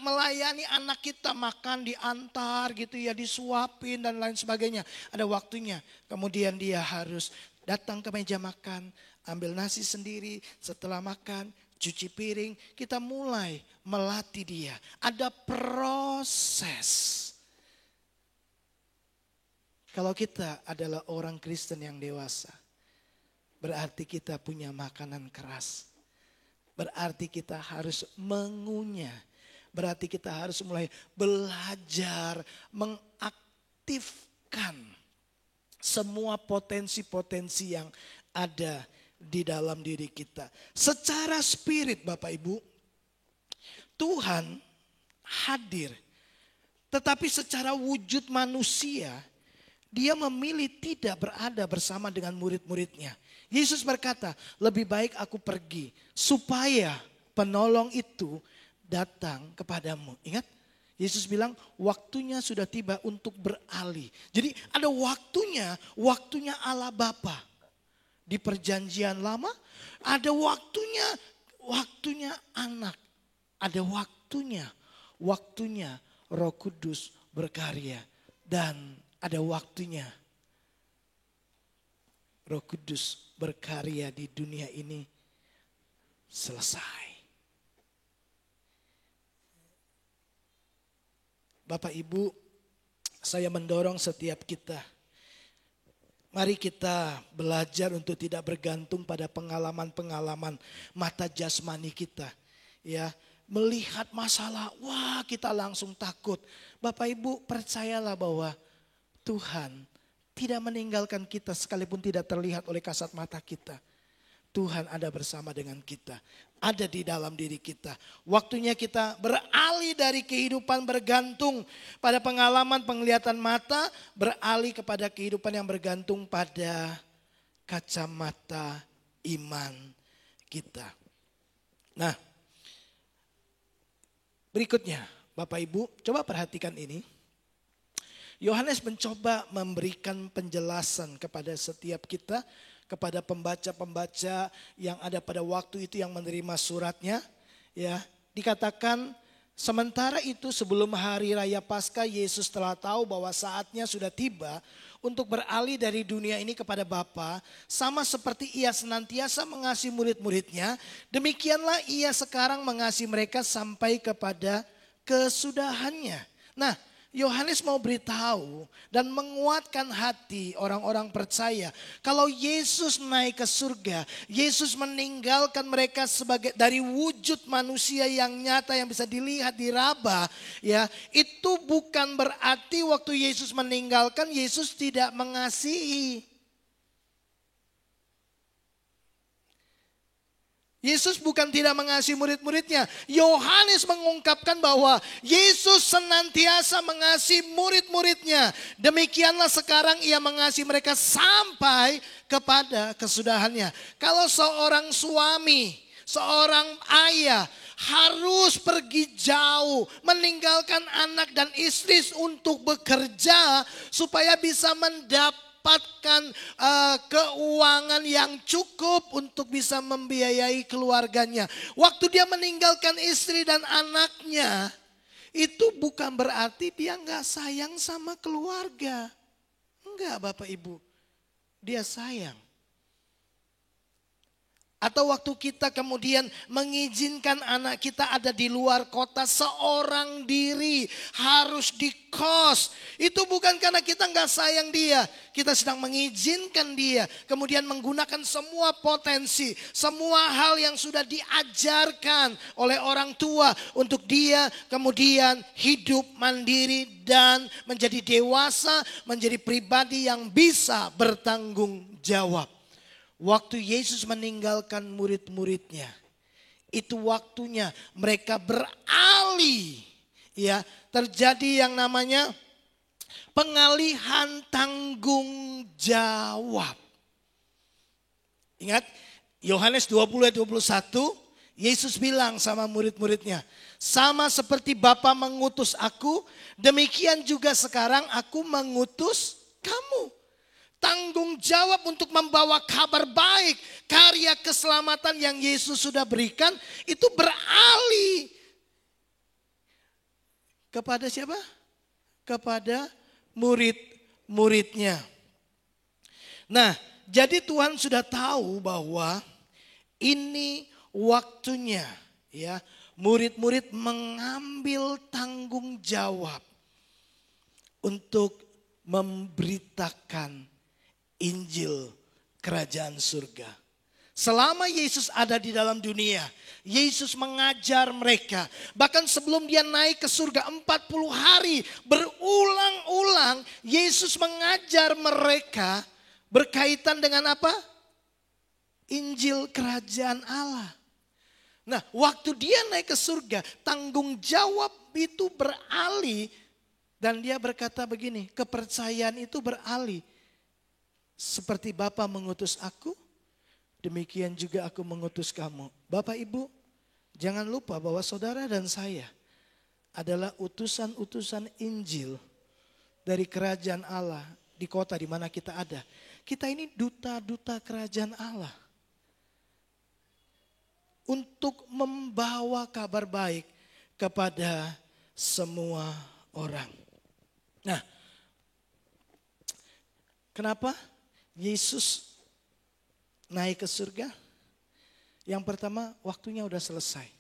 melayani anak kita makan diantar gitu ya, disuapin dan lain sebagainya. Ada waktunya. Kemudian dia harus datang ke meja makan, ambil nasi sendiri, setelah makan, cuci piring. Kita mulai melatih dia. Ada proses. Kalau kita adalah orang Kristen yang dewasa, berarti kita punya makanan keras. Berarti kita harus mengunyah. Berarti kita harus mulai belajar mengaktifkan semua potensi-potensi yang ada di dalam diri kita. Secara spirit Bapak Ibu, Tuhan hadir. Tetapi secara wujud manusia, dia memilih tidak berada bersama dengan murid-muridnya. Yesus berkata, lebih baik aku pergi supaya penolong itu datang kepadamu. Ingat, Yesus bilang waktunya sudah tiba untuk beralih. Jadi ada waktunya Allah Bapa. Di perjanjian lama ada waktunya anak. Ada waktunya Roh Kudus berkarya. Dan ada waktunya Roh Kudus berkarya di dunia ini selesai. Bapak Ibu, saya mendorong setiap kita. Mari kita belajar untuk tidak bergantung pada pengalaman-pengalaman mata jasmani kita. Ya, melihat masalah, wah kita langsung takut. Bapak Ibu percayalah bahwa Tuhan tidak meninggalkan kita sekalipun tidak terlihat oleh kasat mata kita. Tuhan ada bersama dengan kita. Ada di dalam diri kita. Waktunya kita beralih dari kehidupan bergantung pada pengalaman penglihatan mata. Beralih kepada kehidupan yang bergantung pada kacamata iman kita. Nah, berikutnya Bapak Ibu coba perhatikan ini. Yohanes mencoba memberikan penjelasan kepada setiap kita. Kepada pembaca-pembaca yang ada pada waktu itu yang menerima suratnya. Ya, dikatakan sementara itu sebelum hari raya Paskah Yesus telah tahu bahwa saatnya sudah tiba untuk beralih dari dunia ini kepada Bapa. Sama seperti ia senantiasa mengasihi murid-muridnya, demikianlah ia sekarang mengasihi mereka sampai kepada kesudahannya. Nah, Yohanes mau beritahu dan menguatkan hati orang-orang percaya. Kalau Yesus naik ke surga, Yesus meninggalkan mereka sebagai dari wujud manusia yang nyata yang bisa dilihat, diraba. Ya, itu bukan berarti waktu Yesus meninggalkan, Yesus tidak mengasihi. Yesus bukan tidak mengasihi murid-muridnya. Yohanes mengungkapkan bahwa Yesus senantiasa mengasihi murid-muridnya. Demikianlah sekarang ia mengasihi mereka sampai kepada kesudahannya. Kalau seorang suami, seorang ayah harus pergi jauh, meninggalkan anak dan istri untuk bekerja supaya bisa mendapatkan keuangan yang cukup untuk bisa membiayai keluarganya. Waktu dia meninggalkan istri dan anaknya, itu bukan berarti dia nggak sayang sama keluarga. Enggak Bapak Ibu, dia sayang. Atau waktu kita kemudian mengizinkan anak kita ada di luar kota seorang diri, harus di kos. Itu bukan karena kita nggak sayang dia. Kita sedang mengizinkan dia kemudian menggunakan semua potensi, semua hal yang sudah diajarkan oleh orang tua untuk dia kemudian hidup mandiri dan menjadi dewasa, menjadi pribadi yang bisa bertanggung jawab. Waktu Yesus meninggalkan murid-muridnya, itu waktunya mereka beralih. Ya, terjadi yang namanya pengalihan tanggung jawab. Ingat Yohanes 20 ayat 21, Yesus bilang sama murid-muridnya, sama seperti Bapa mengutus aku, demikian juga sekarang aku mengutus kamu. Tanggung jawab untuk membawa kabar baik, karya keselamatan yang Yesus sudah berikan, itu beralih kepada siapa? Kepada murid-muridnya. Nah, jadi Tuhan sudah tahu bahwa ini waktunya, ya, murid-murid mengambil tanggung jawab untuk memberitakan Injil kerajaan surga. Selama Yesus ada di dalam dunia, Yesus mengajar mereka. Bahkan sebelum dia naik ke surga 40 hari, berulang-ulang Yesus mengajar mereka berkaitan dengan apa? Injil kerajaan Allah. Nah, waktu dia naik ke surga, tanggung jawab itu beralih dan dia berkata begini, kepercayaan itu beralih. Seperti Bapa mengutus aku, demikian juga aku mengutus kamu. Bapak Ibu, jangan lupa bahwa saudara dan saya adalah utusan-utusan Injil dari kerajaan Allah di kota di mana kita ada. Kita ini duta-duta kerajaan Allah. Untuk membawa kabar baik kepada semua orang. Nah, kenapa Yesus naik ke surga? Yang pertama, waktunya udah selesai.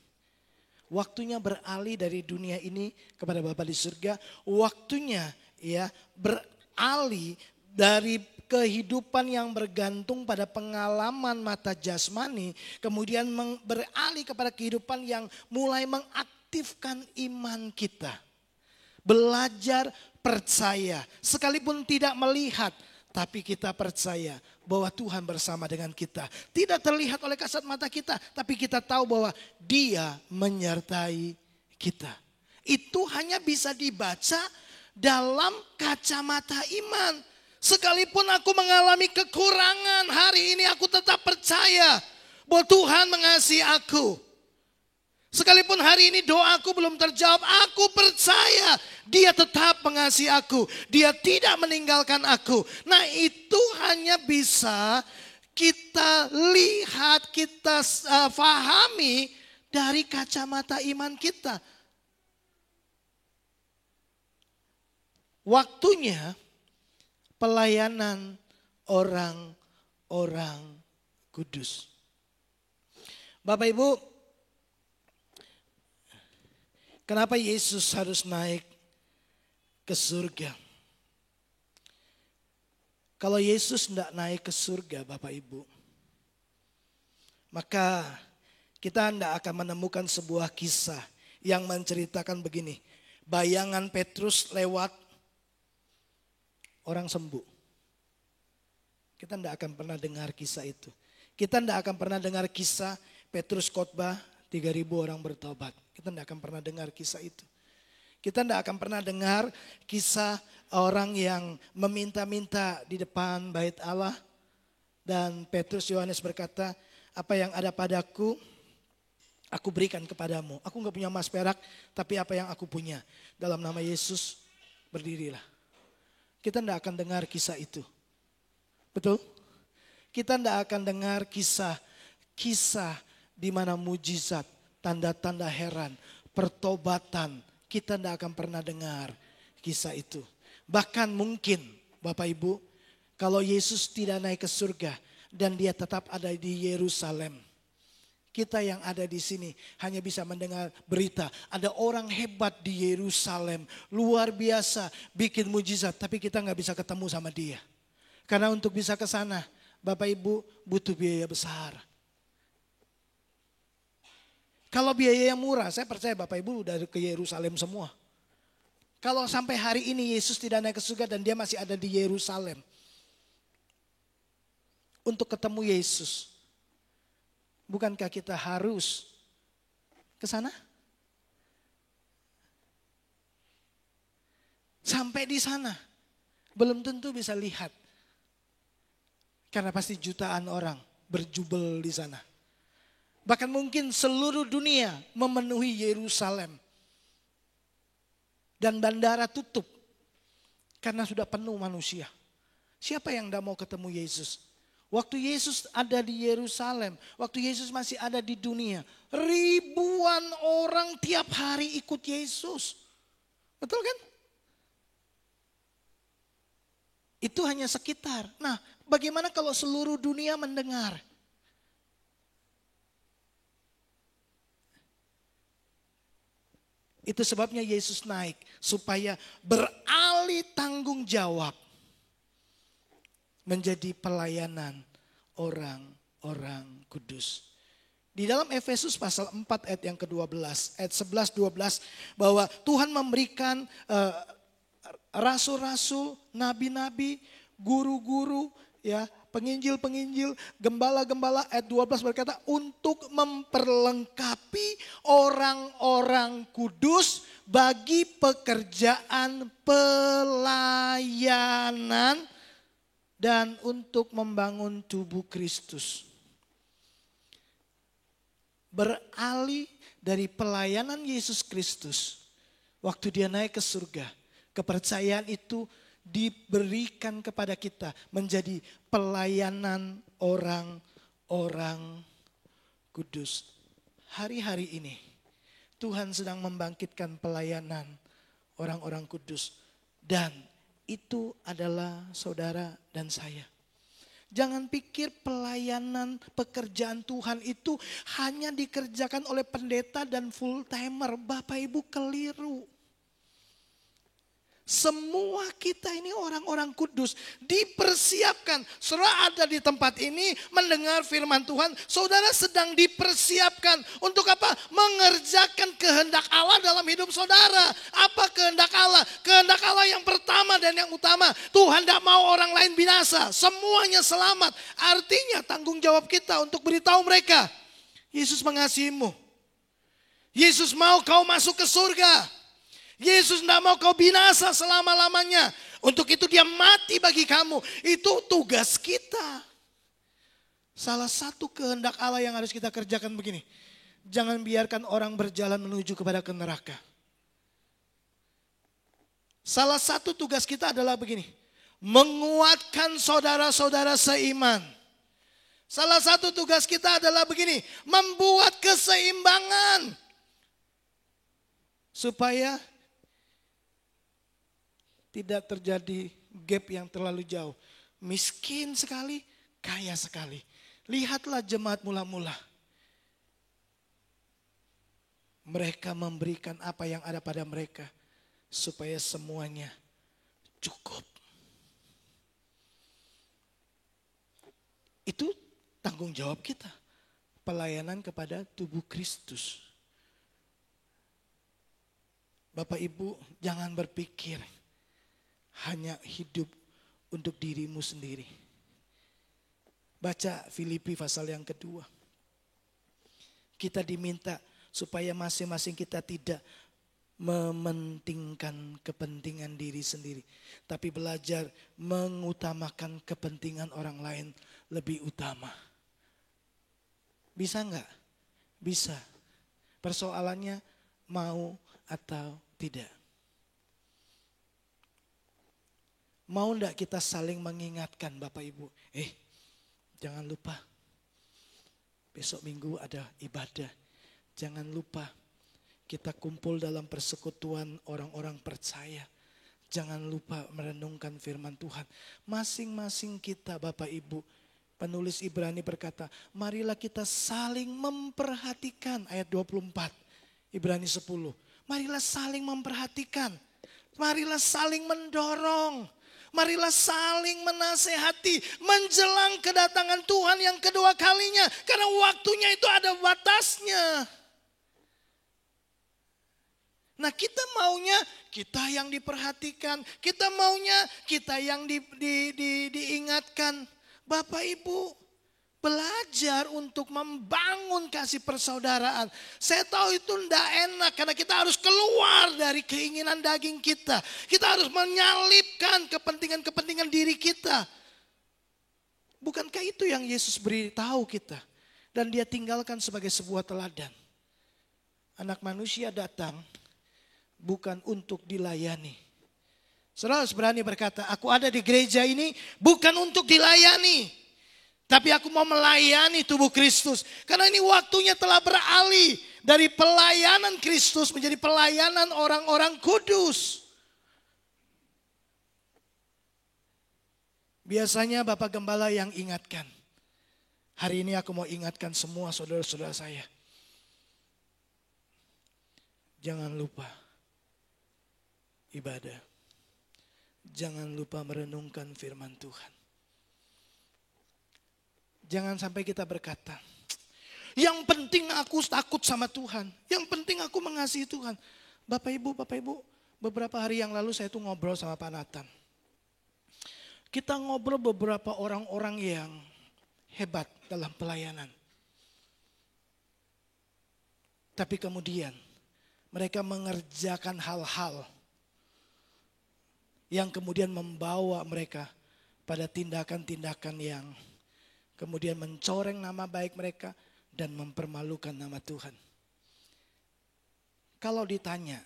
Waktunya beralih dari dunia ini kepada Bapa di surga. Waktunya ya beralih dari kehidupan yang bergantung pada pengalaman mata jasmani, kemudian beralih kepada kehidupan yang mulai mengaktifkan iman kita. Belajar percaya, sekalipun tidak melihat, tapi kita percaya bahwa Tuhan bersama dengan kita. Tidak terlihat oleh kasat mata kita, tapi kita tahu bahwa Dia menyertai kita. Itu hanya bisa dibaca dalam kacamata iman. Sekalipun aku mengalami kekurangan, hari ini aku tetap percaya bahwa Tuhan mengasihi aku. Sekalipun hari ini doaku belum terjawab, aku percaya Dia tetap mengasihi aku. Dia tidak meninggalkan aku. Nah, itu hanya bisa kita lihat, kita fahami dari kacamata iman kita. Waktunya pelayanan orang-orang kudus. Bapak Ibu, kenapa Yesus harus naik ke surga? Kalau Yesus tidak naik ke surga Bapak Ibu, maka kita tidak akan menemukan sebuah kisah yang menceritakan begini. Bayangan Petrus lewat, orang sembuh. Kita tidak akan pernah dengar kisah itu. Kita tidak akan pernah dengar kisah Petrus khotbah 3.000 orang bertobat. Kita tidak akan pernah dengar kisah itu. Kita tidak akan pernah dengar kisah orang yang meminta-minta di depan bait Allah. Dan Petrus Yohanes berkata, apa yang ada padaku, aku berikan kepadamu. Aku gak punya emas perak, tapi apa yang aku punya. Dalam nama Yesus, berdirilah. Kita tidak akan dengar kisah itu. Betul? Kita tidak akan dengar kisah di mana mujizat, tanda-tanda heran, pertobatan. Kita tidak akan pernah dengar kisah itu. Bahkan mungkin Bapak Ibu, kalau Yesus tidak naik ke surga dan Dia tetap ada di Yerusalem, kita yang ada di sini hanya bisa mendengar berita. Ada orang hebat di Yerusalem, luar biasa, bikin mujizat, tapi kita nggak bisa ketemu sama dia. Karena untuk bisa ke sana, Bapak Ibu butuh biaya besar. Kalau biaya yang murah, saya percaya Bapak Ibu udah ke Yerusalem semua. Kalau sampai hari ini Yesus tidak naik ke surga dan Dia masih ada di Yerusalem, untuk ketemu Yesus, bukankah kita harus ke sana? Sampai di sana, belum tentu bisa lihat. Karena pasti jutaan orang berjubel di sana. Bahkan mungkin seluruh dunia memenuhi Yerusalem. Dan bandara tutup. Karena sudah penuh manusia. Siapa yang tidak mau ketemu Yesus? Waktu Yesus ada di Yerusalem, waktu Yesus masih ada di dunia, ribuan orang tiap hari ikut Yesus. Betul kan? Itu hanya sekitar. Nah, bagaimana kalau seluruh dunia mendengar? Itu sebabnya Yesus naik, supaya beralih tanggung jawab menjadi pelayanan orang-orang kudus. Di dalam Efesus pasal 4 ayat yang ke-12, ayat 11-12, bahwa Tuhan memberikan rasul-rasul, nabi-nabi, guru-guru, ya, penginjil-penginjil, gembala-gembala, ayat 12 berkata untuk memperlengkapi orang-orang kudus bagi pekerjaan pelayanan dan untuk membangun tubuh Kristus. Beralih dari pelayanan Yesus Kristus waktu dia naik ke surga, kepercayaan itu diberikan kepada kita menjadi pelayanan orang-orang kudus. Hari-hari ini Tuhan sedang membangkitkan pelayanan orang-orang kudus. Dan itu adalah saudara dan saya. Jangan pikir pelayanan pekerjaan Tuhan itu hanya dikerjakan oleh pendeta dan full timer. Bapak Ibu keliru. Semua kita ini orang-orang kudus dipersiapkan. Saudara ada di tempat ini mendengar firman Tuhan. Saudara sedang dipersiapkan untuk apa? Mengerjakan kehendak Allah dalam hidup saudara. Apa kehendak Allah? Kehendak Allah yang pertama dan yang utama. Tuhan tidak mau orang lain binasa. Semuanya selamat. Artinya tanggung jawab kita untuk beritahu mereka. Yesus mengasihimu. Yesus mau kau masuk ke surga. Yesus tidak mau kau binasa selama-lamanya. Untuk itu dia mati bagi kamu. Itu tugas kita. Salah satu kehendak Allah yang harus kita kerjakan begini. Jangan biarkan orang berjalan menuju kepada neraka. Salah satu tugas kita adalah begini. Menguatkan saudara-saudara seiman. Salah satu tugas kita adalah begini. Membuat keseimbangan. Supaya tidak terjadi gap yang terlalu jauh. Miskin sekali, kaya sekali. Lihatlah jemaat mula-mula. Mereka memberikan apa yang ada pada mereka. Supaya semuanya cukup. Itu tanggung jawab kita. Pelayanan kepada tubuh Kristus. Bapak Ibu jangan berpikir hanya hidup untuk dirimu sendiri. Baca Filipi pasal yang kedua. Kita diminta supaya masing-masing kita tidak mementingkan kepentingan diri sendiri. Tapi belajar mengutamakan kepentingan orang lain lebih utama. Bisa enggak? Bisa. Persoalannya mau atau tidak. Mau enggak kita saling mengingatkan Bapak Ibu? Jangan lupa. Besok minggu ada ibadah. Jangan lupa kita kumpul dalam persekutuan orang-orang percaya. Jangan lupa merenungkan firman Tuhan. Masing-masing kita Bapak Ibu. Penulis Ibrani berkata, marilah kita saling memperhatikan. Ayat 24, Ibrani 10. Marilah saling memperhatikan. Marilah saling mendorong. Marilah saling menasehati menjelang kedatangan Tuhan yang kedua kalinya. Karena waktunya itu ada batasnya. Nah kita maunya kita yang diperhatikan. Kita maunya kita yang diingatkan. Bapak Ibu belajar untuk membangun kasih persaudaraan. Saya tahu itu tidak enak karena kita harus keluar dari keinginan daging kita. Kita harus menyalipkan kepentingan-kepentingan diri kita. Bukankah itu yang Yesus beritahu kita? Dan dia tinggalkan sebagai sebuah teladan. Anak manusia datang bukan untuk dilayani. Saudara berani berkata, aku ada di gereja ini bukan untuk dilayani. Tapi aku mau melayani tubuh Kristus. Karena ini waktunya telah beralih dari pelayanan Kristus menjadi pelayanan orang-orang kudus. Biasanya Bapak Gembala yang ingatkan. Hari ini aku mau ingatkan semua saudara-saudara saya. Jangan lupa ibadah. Jangan lupa merenungkan firman Tuhan. Jangan sampai kita berkata, yang penting aku takut sama Tuhan. Yang penting aku mengasihi Tuhan. Bapak Ibu, beberapa hari yang lalu saya tuh ngobrol sama Pak Nathan. Kita ngobrol beberapa orang-orang yang hebat dalam pelayanan. Tapi kemudian mereka mengerjakan hal-hal yang kemudian membawa mereka pada tindakan-tindakan yang kemudian mencoreng nama baik mereka dan mempermalukan nama Tuhan. Kalau ditanya,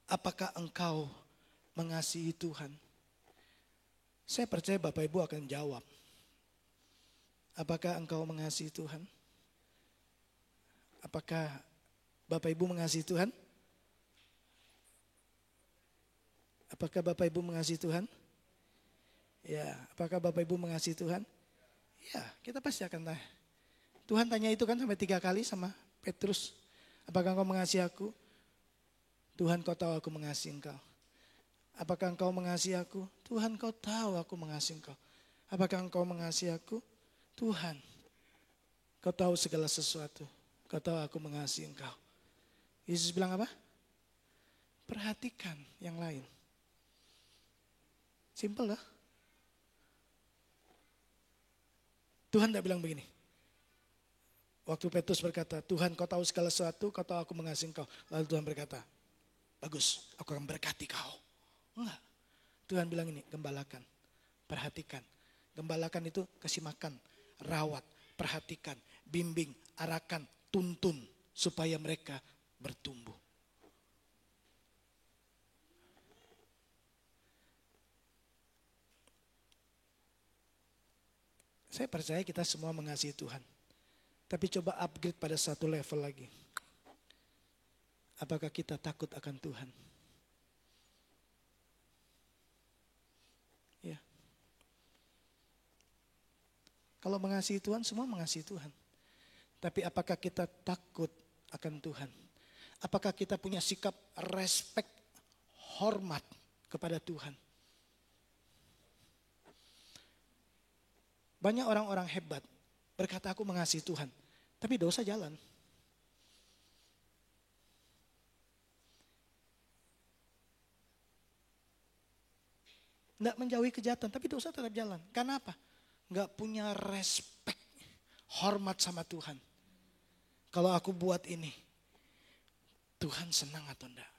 apakah engkau mengasihi Tuhan? Saya percaya Bapak Ibu akan jawab. Apakah engkau mengasihi Tuhan? Apakah Bapak Ibu mengasihi Tuhan? Apakah Bapak Ibu mengasihi Tuhan? Ya, apakah Bapak Ibu mengasihi Tuhan? Ya, kita pasti akan tanya. Tuhan tanya itu kan sampai 3 kali sama Petrus. Apakah engkau mengasihi aku? Tuhan, kau tahu aku mengasihi engkau. Apakah engkau mengasihi aku? Tuhan, kau tahu aku mengasihi engkau. Apakah engkau mengasihi aku? Tuhan, kau tahu segala sesuatu. Kau tahu aku mengasihi engkau. Yesus bilang apa? Perhatikan yang lain. Simple lah. Tuhan tidak bilang begini. Waktu Petrus berkata, Tuhan kau tahu segala sesuatu, kau tahu aku mengasihi engkau. Lalu Tuhan berkata, bagus, aku akan berkati kau. Enggak. Tuhan bilang ini, gembalakan, perhatikan. Gembalakan itu kasih makan, rawat, perhatikan, bimbing, arahkan, tuntun. Supaya mereka bertumbuh. Saya percaya kita semua mengasihi Tuhan. Tapi coba upgrade pada satu level lagi. Apakah kita takut akan Tuhan? Ya. Kalau mengasihi Tuhan, semua mengasihi Tuhan. Tapi apakah kita takut akan Tuhan? Apakah kita punya sikap respect, hormat kepada Tuhan? Banyak orang-orang hebat berkata aku mengasihi Tuhan. Tapi dosa jalan. Tidak menjauhi kejahatan, tapi dosa tetap jalan. Karena apa? Nggak punya respect, hormat sama Tuhan. Kalau aku buat ini, Tuhan senang atau enggak?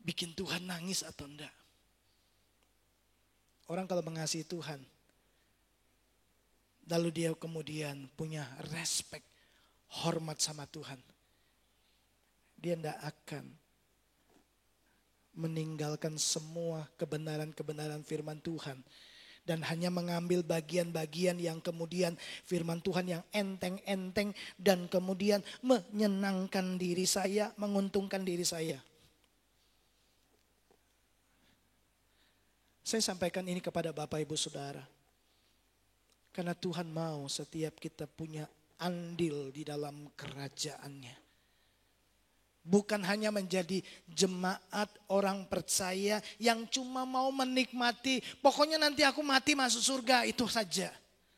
Bikin Tuhan nangis atau enggak? Orang kalau mengasihi Tuhan, lalu dia kemudian punya respect, hormat sama Tuhan. Dia tidak akan meninggalkan semua kebenaran-kebenaran firman Tuhan. Dan hanya mengambil bagian-bagian yang kemudian firman Tuhan yang enteng-enteng. Dan kemudian menyenangkan diri saya, menguntungkan diri saya. Saya sampaikan ini kepada Bapak Ibu Saudara. Karena Tuhan mau setiap kita punya andil di dalam kerajaannya. Bukan hanya menjadi jemaat orang percaya yang cuma mau menikmati. Pokoknya nanti aku mati masuk surga, itu saja.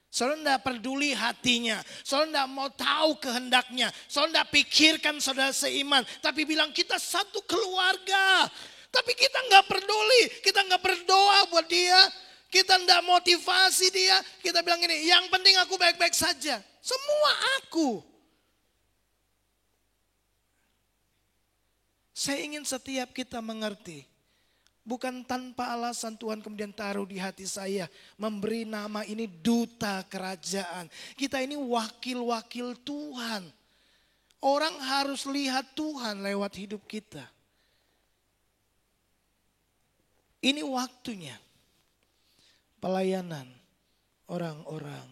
Saudara tidak peduli hatinya. Saudara tidak mau tahu kehendaknya. Saudara tidak pikirkan saudara seiman. Tapi bilang kita satu keluarga. Tapi kita nggak peduli. Kita nggak berdoa buat dia. Kita tidak motivasi dia. Kita bilang ini, yang penting aku baik-baik saja. Semua aku. Saya ingin setiap kita mengerti. Bukan tanpa alasan Tuhan kemudian taruh di hati saya. Memberi nama ini duta kerajaan. Kita ini wakil-wakil Tuhan. Orang harus lihat Tuhan lewat hidup kita. Ini waktunya. Pelayanan orang-orang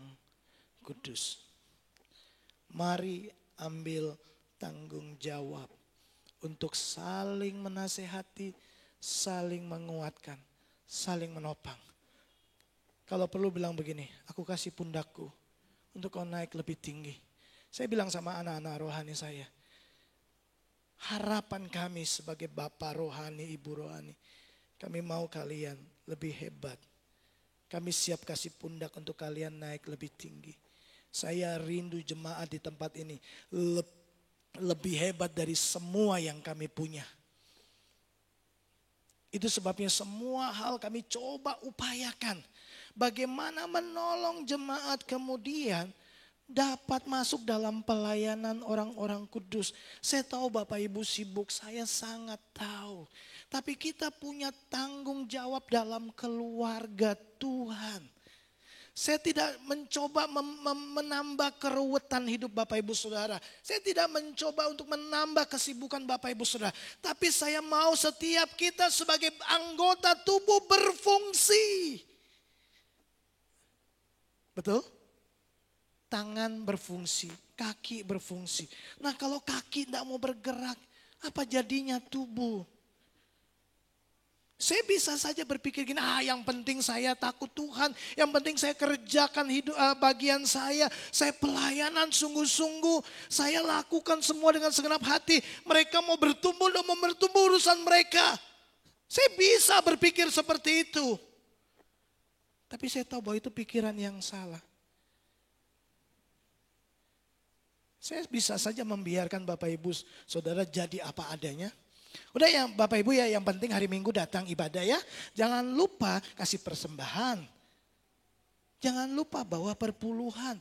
kudus. Mari ambil tanggung jawab untuk saling menasehati, saling menguatkan, saling menopang. Kalau perlu bilang begini, aku kasih pundakku untuk kau naik lebih tinggi. Saya bilang sama anak-anak rohani saya, harapan kami sebagai bapak rohani, ibu rohani, kami mau kalian lebih hebat. Kami siap kasih pundak untuk kalian naik lebih tinggi. Saya rindu jemaat di tempat ini lebih hebat dari semua yang kami punya. Itu sebabnya semua hal kami coba upayakan. Bagaimana menolong jemaat kemudian dapat masuk dalam pelayanan orang-orang kudus. Saya tahu Bapak Ibu sibuk, saya sangat tahu. Tapi kita punya tanggung jawab dalam keluarga Tuhan. Saya tidak mencoba menambah keruwetan hidup Bapak Ibu Saudara. Saya tidak mencoba untuk menambah kesibukan Bapak Ibu Saudara. Tapi saya mau setiap kita sebagai anggota tubuh berfungsi. Betul? Tangan berfungsi, kaki berfungsi. Nah kalau kaki tidak mau bergerak, apa jadinya tubuh? Saya bisa saja berpikir gini, yang penting saya takut Tuhan, yang penting saya kerjakan bagian saya pelayanan sungguh-sungguh, saya lakukan semua dengan segenap hati. Mereka mau bertumbuh dan mau bertumbuh urusan mereka. Saya bisa berpikir seperti itu. Tapi saya tahu bahwa itu pikiran yang salah. Saya bisa saja membiarkan Bapak Ibu Saudara jadi apa adanya. Udah ya Bapak Ibu ya, yang penting hari Minggu datang ibadah ya. Jangan lupa kasih persembahan. Jangan lupa bawa perpuluhan.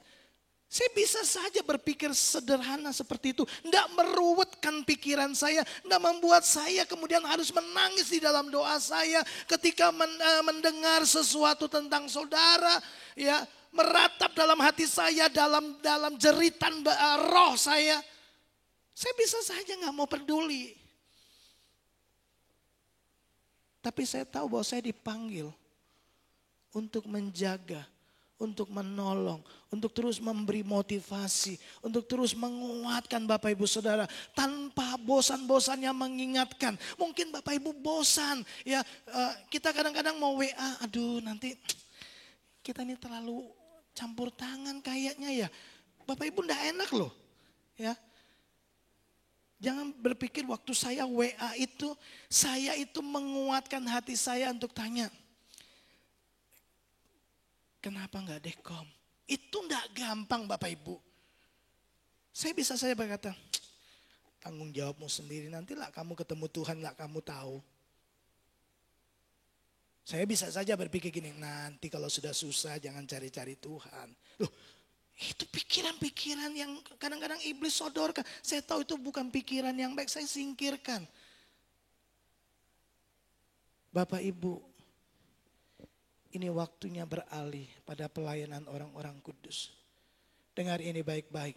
Saya bisa saja berpikir sederhana seperti itu. Tidak meruwetkan pikiran saya. Tidak membuat saya kemudian harus menangis di dalam doa saya. Ketika mendengar sesuatu tentang saudara. Ya, meratap dalam hati saya, dalam jeritan roh saya. Saya bisa saja nggak mau peduli. Tapi saya tahu bahwa saya dipanggil untuk menjaga, untuk menolong, untuk terus memberi motivasi, untuk terus menguatkan Bapak Ibu Saudara tanpa bosan-bosannya mengingatkan. Mungkin Bapak Ibu bosan, ya kita kadang-kadang mau WA, aduh nanti kita ini terlalu campur tangan kayaknya ya. Bapak Ibu enggak enak loh, ya. Jangan berpikir waktu saya WA itu, saya itu menguatkan hati saya untuk tanya, kenapa enggak dekom? Itu enggak gampang Bapak Ibu. Saya bisa saja berkata, tanggung jawabmu sendiri, nantilah kamu ketemu Tuhan, lah kamu tahu. Saya bisa saja berpikir gini, nanti kalau sudah susah jangan cari-cari Tuhan. Loh, itu pikiran-pikiran yang kadang-kadang iblis sodorkan. Saya tahu itu bukan pikiran yang baik, saya singkirkan. Bapak Ibu, ini waktunya beralih pada pelayanan orang-orang kudus. Dengar ini baik-baik.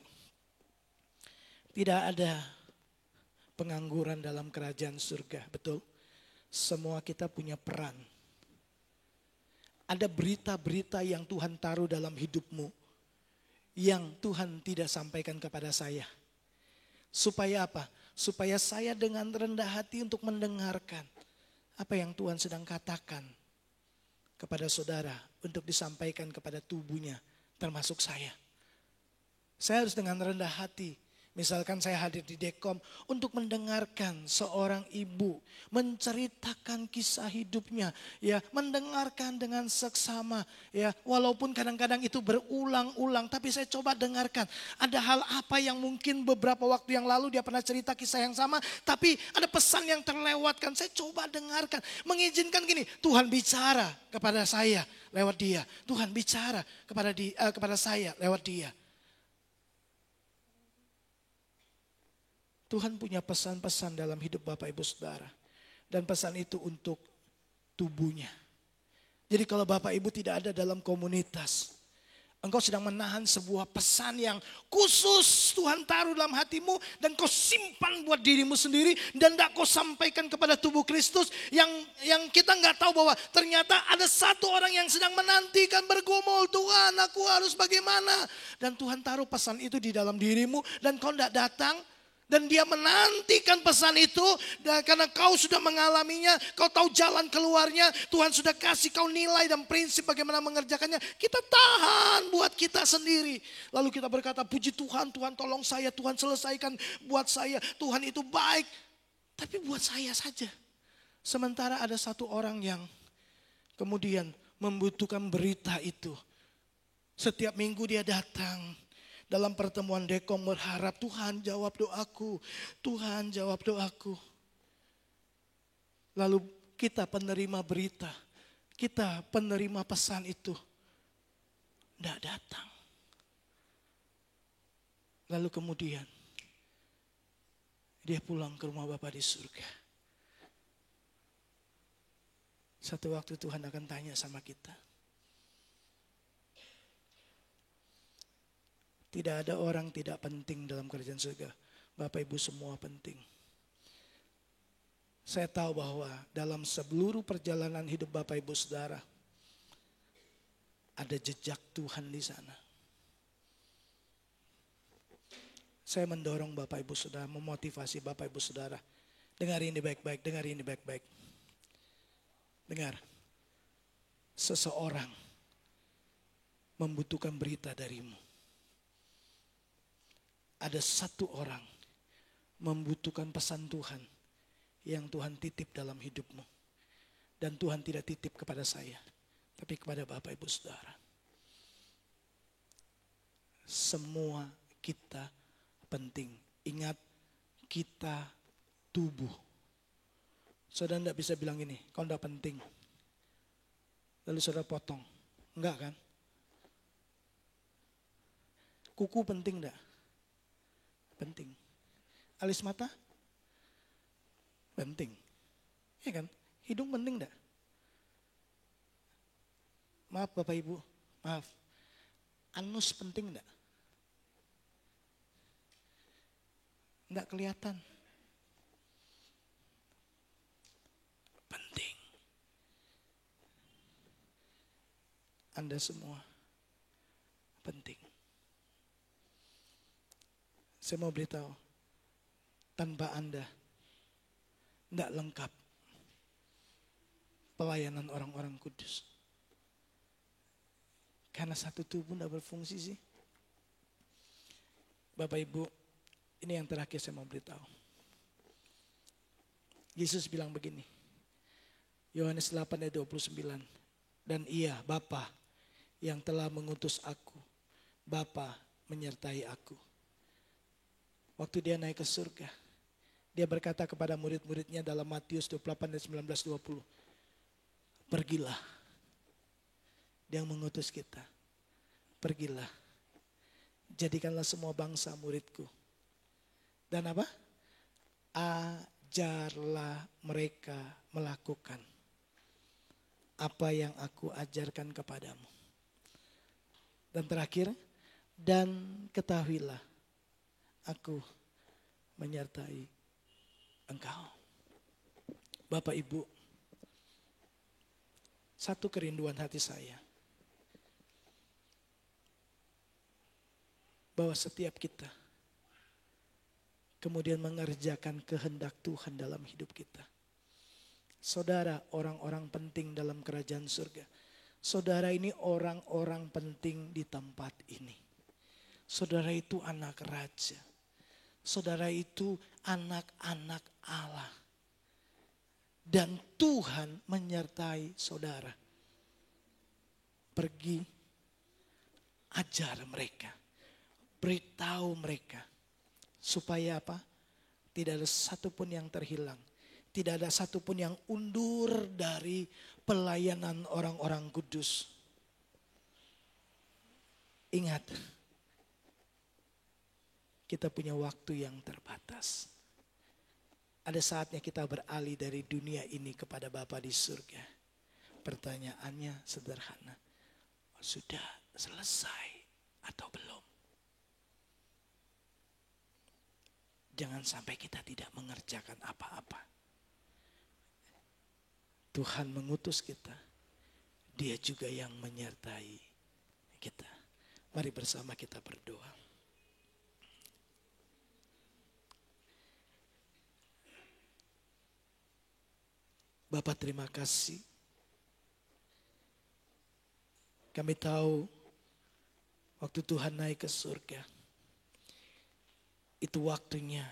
Tidak ada pengangguran dalam kerajaan surga, betul? Semua kita punya peran. Ada berita-berita yang Tuhan taruh dalam hidupmu, yang Tuhan tidak sampaikan kepada saya. Supaya apa? Supaya saya dengan rendah hati untuk mendengarkan apa yang Tuhan sedang katakan kepada saudara untuk disampaikan kepada tubuhnya, termasuk saya. Saya harus dengan rendah hati. Misalkan saya hadir di Dekom untuk mendengarkan seorang ibu menceritakan kisah hidupnya, ya, mendengarkan dengan seksama, ya, walaupun kadang-kadang itu berulang-ulang, tapi saya coba dengarkan. Ada hal apa yang mungkin beberapa waktu yang lalu dia pernah cerita kisah yang sama, tapi ada pesan yang terlewatkan. Saya coba dengarkan, mengizinkan gini, Tuhan bicara kepada saya lewat dia, Tuhan bicara kepada saya lewat dia. Tuhan punya pesan-pesan dalam hidup Bapak Ibu Saudara. Dan pesan itu untuk tubuhnya. Jadi kalau Bapak Ibu tidak ada dalam komunitas, engkau sedang menahan sebuah pesan yang khusus Tuhan taruh dalam hatimu dan kau simpan buat dirimu sendiri dan tidak kau sampaikan kepada tubuh Kristus yang kita nggak tahu bahwa ternyata ada satu orang yang sedang menantikan bergumul, Tuhan aku harus bagaimana? Dan Tuhan taruh pesan itu di dalam dirimu dan kau tidak datang. Dan dia menantikan pesan itu dan karena kau sudah mengalaminya, kau tahu jalan keluarnya, Tuhan sudah kasih kau nilai dan prinsip bagaimana mengerjakannya. Kita tahan buat kita sendiri. Lalu kita berkata, puji Tuhan, Tuhan tolong saya, Tuhan selesaikan buat saya, Tuhan itu baik. Tapi buat saya saja. Sementara ada satu orang yang kemudian membutuhkan berita itu. Setiap minggu dia datang. Dalam pertemuan Dekom berharap Tuhan jawab doaku. Tuhan jawab doaku. Lalu kita penerima berita, kita penerima pesan itu tidak datang. Lalu kemudian dia pulang ke rumah Bapa di surga. Satu waktu Tuhan akan tanya sama kita. Tidak ada orang tidak penting dalam kerajaan surga. Bapak Ibu semua penting. Saya tahu bahwa dalam seluruh perjalanan hidup Bapak Ibu Saudara, ada jejak Tuhan di sana. Saya mendorong Bapak Ibu Saudara, memotivasi Bapak Ibu Saudara. Dengar ini baik-baik, dengar ini baik-baik. Dengar, seseorang membutuhkan berita darimu. Ada satu orang membutuhkan pesan Tuhan yang Tuhan titip dalam hidupmu. Dan Tuhan tidak titip kepada saya, tapi kepada Bapak Ibu Saudara. Semua kita penting. Ingat, kita tubuh. Saudara tidak bisa bilang ini, kau tidak penting. Lalu saudara potong. Enggak kan? Kuku penting enggak? Penting. Alis mata? Penting. Iya kan? Hidung penting enggak? Maaf Bapak Ibu, maaf. Anus penting enggak? Enggak kelihatan. Penting. Anda semua penting. Saya mau beritahu, tanpa Anda enggak lengkap pelayanan orang-orang kudus. Karena satu tubuh enggak berfungsi sih. Bapak Ibu, ini yang terakhir saya mau beritahu. Yesus bilang begini. Yohanes 8 ayat 29. Dan ia Bapa yang telah mengutus aku. Bapa menyertai aku. Waktu dia naik ke surga. Dia berkata kepada murid-muridnya dalam Matius 28 ayat 19-20. Pergilah. Dia yang mengutus kita. Pergilah. Jadikanlah semua bangsa muridku. Dan apa? Ajarlah mereka melakukan apa yang aku ajarkan kepadamu. Dan terakhir, dan ketahuilah aku menyertai engkau. Bapak Ibu, satu kerinduan hati saya. Bahwa setiap kita kemudian mengerjakan kehendak Tuhan dalam hidup kita. Saudara, orang-orang penting dalam kerajaan surga. Saudara ini orang-orang penting di tempat ini. Saudara itu anak raja. Saudara itu anak-anak Allah. Dan Tuhan menyertai saudara. Pergi, ajar mereka. Beritahu mereka. Supaya apa? Tidak ada satupun yang terhilang. Tidak ada satupun yang undur dari pelayanan orang-orang kudus. Ingat, kita punya waktu yang terbatas. Ada saatnya kita beralih dari dunia ini kepada Bapa di surga. Pertanyaannya sederhana. Sudah selesai atau belum? Jangan sampai kita tidak mengerjakan apa-apa. Tuhan mengutus kita. Dia juga yang menyertai kita. Mari bersama kita berdoa. Bapa, terima kasih. Kami tahu waktu Tuhan naik ke surga. Itu waktunya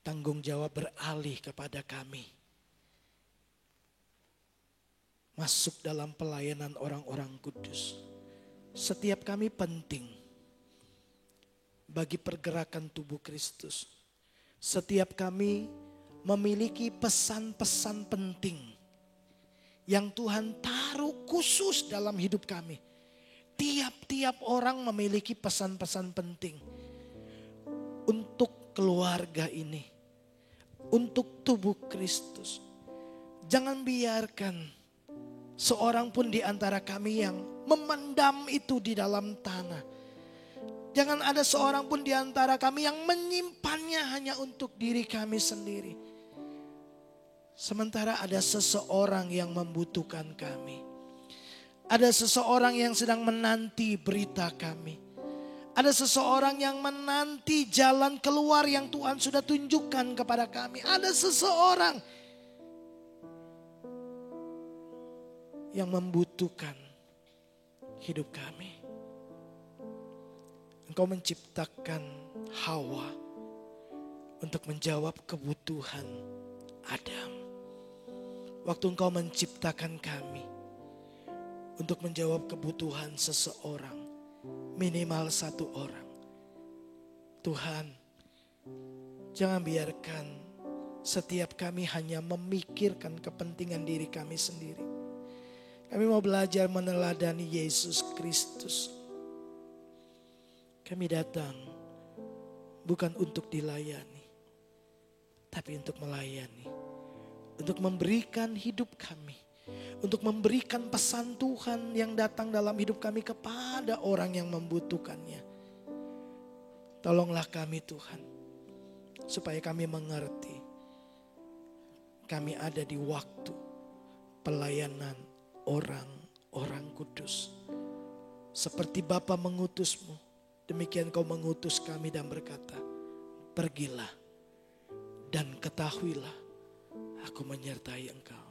tanggung jawab beralih kepada kami. Masuk dalam pelayanan orang-orang kudus. Setiap kami penting bagi pergerakan tubuh Kristus. Setiap kami memiliki pesan-pesan penting yang Tuhan taruh khusus dalam hidup kami. Tiap-tiap orang memiliki pesan-pesan penting untuk keluarga ini, untuk tubuh Kristus. Jangan biarkan seorang pun di antara kami yang memendam itu di dalam tanah. Jangan ada seorang pun di antara kami yang menyimpannya hanya untuk diri kami sendiri. Sementara ada seseorang yang membutuhkan kami. Ada seseorang yang sedang menanti berita kami. Ada seseorang yang menanti jalan keluar yang Tuhan sudah tunjukkan kepada kami. Ada seseorang yang membutuhkan hidup kami. Engkau menciptakan Hawa untuk menjawab kebutuhan Adam. Waktu Engkau menciptakan kami untuk menjawab kebutuhan seseorang, minimal satu orang. Tuhan, jangan biarkan setiap kami hanya memikirkan kepentingan diri kami sendiri. Kami mau belajar meneladani Yesus Kristus. Kami datang bukan untuk dilayani, tapi untuk melayani. Untuk memberikan hidup kami. Untuk memberikan pesan Tuhan yang datang dalam hidup kami kepada orang yang membutuhkannya. Tolonglah kami Tuhan, supaya kami mengerti. Kami ada di waktu pelayanan orang-orang kudus. Seperti Bapa mengutusmu, demikian kau mengutus kami dan berkata, pergilah dan ketahuilah, aku menyertai engkau.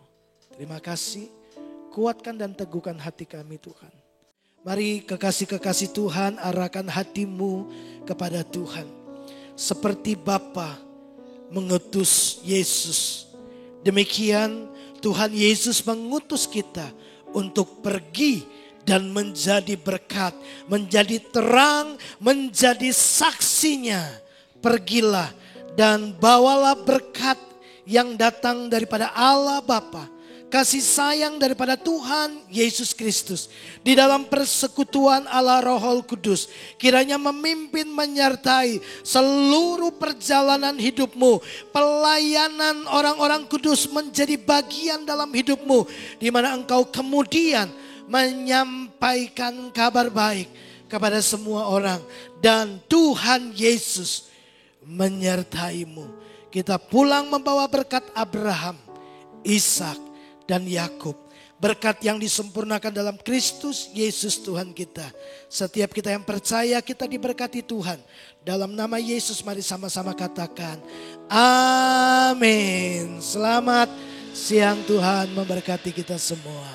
Terima kasih, kuatkan dan teguhkan hati kami Tuhan. Mari kekasih-kekasih Tuhan, arahkan hatimu kepada Tuhan. Seperti Bapa mengutus Yesus, demikian Tuhan Yesus mengutus kita untuk pergi dan menjadi berkat, menjadi terang, menjadi saksinya. Pergilah dan bawalah berkat yang datang daripada Allah Bapa, kasih sayang daripada Tuhan Yesus Kristus, di dalam persekutuan Allah Roh Kudus, kiranya memimpin menyertai seluruh perjalanan hidupmu. Pelayanan orang-orang kudus menjadi bagian dalam hidupmu, di mana engkau kemudian menyampaikan kabar baik kepada semua orang, dan Tuhan Yesus menyertaimu. Kita pulang membawa berkat Abraham, Ishak, dan Yakub. Berkat yang disempurnakan dalam Kristus Yesus Tuhan kita. Setiap kita yang percaya kita diberkati Tuhan. Dalam nama Yesus mari sama-sama katakan amin. Selamat siang, Tuhan memberkati kita semua.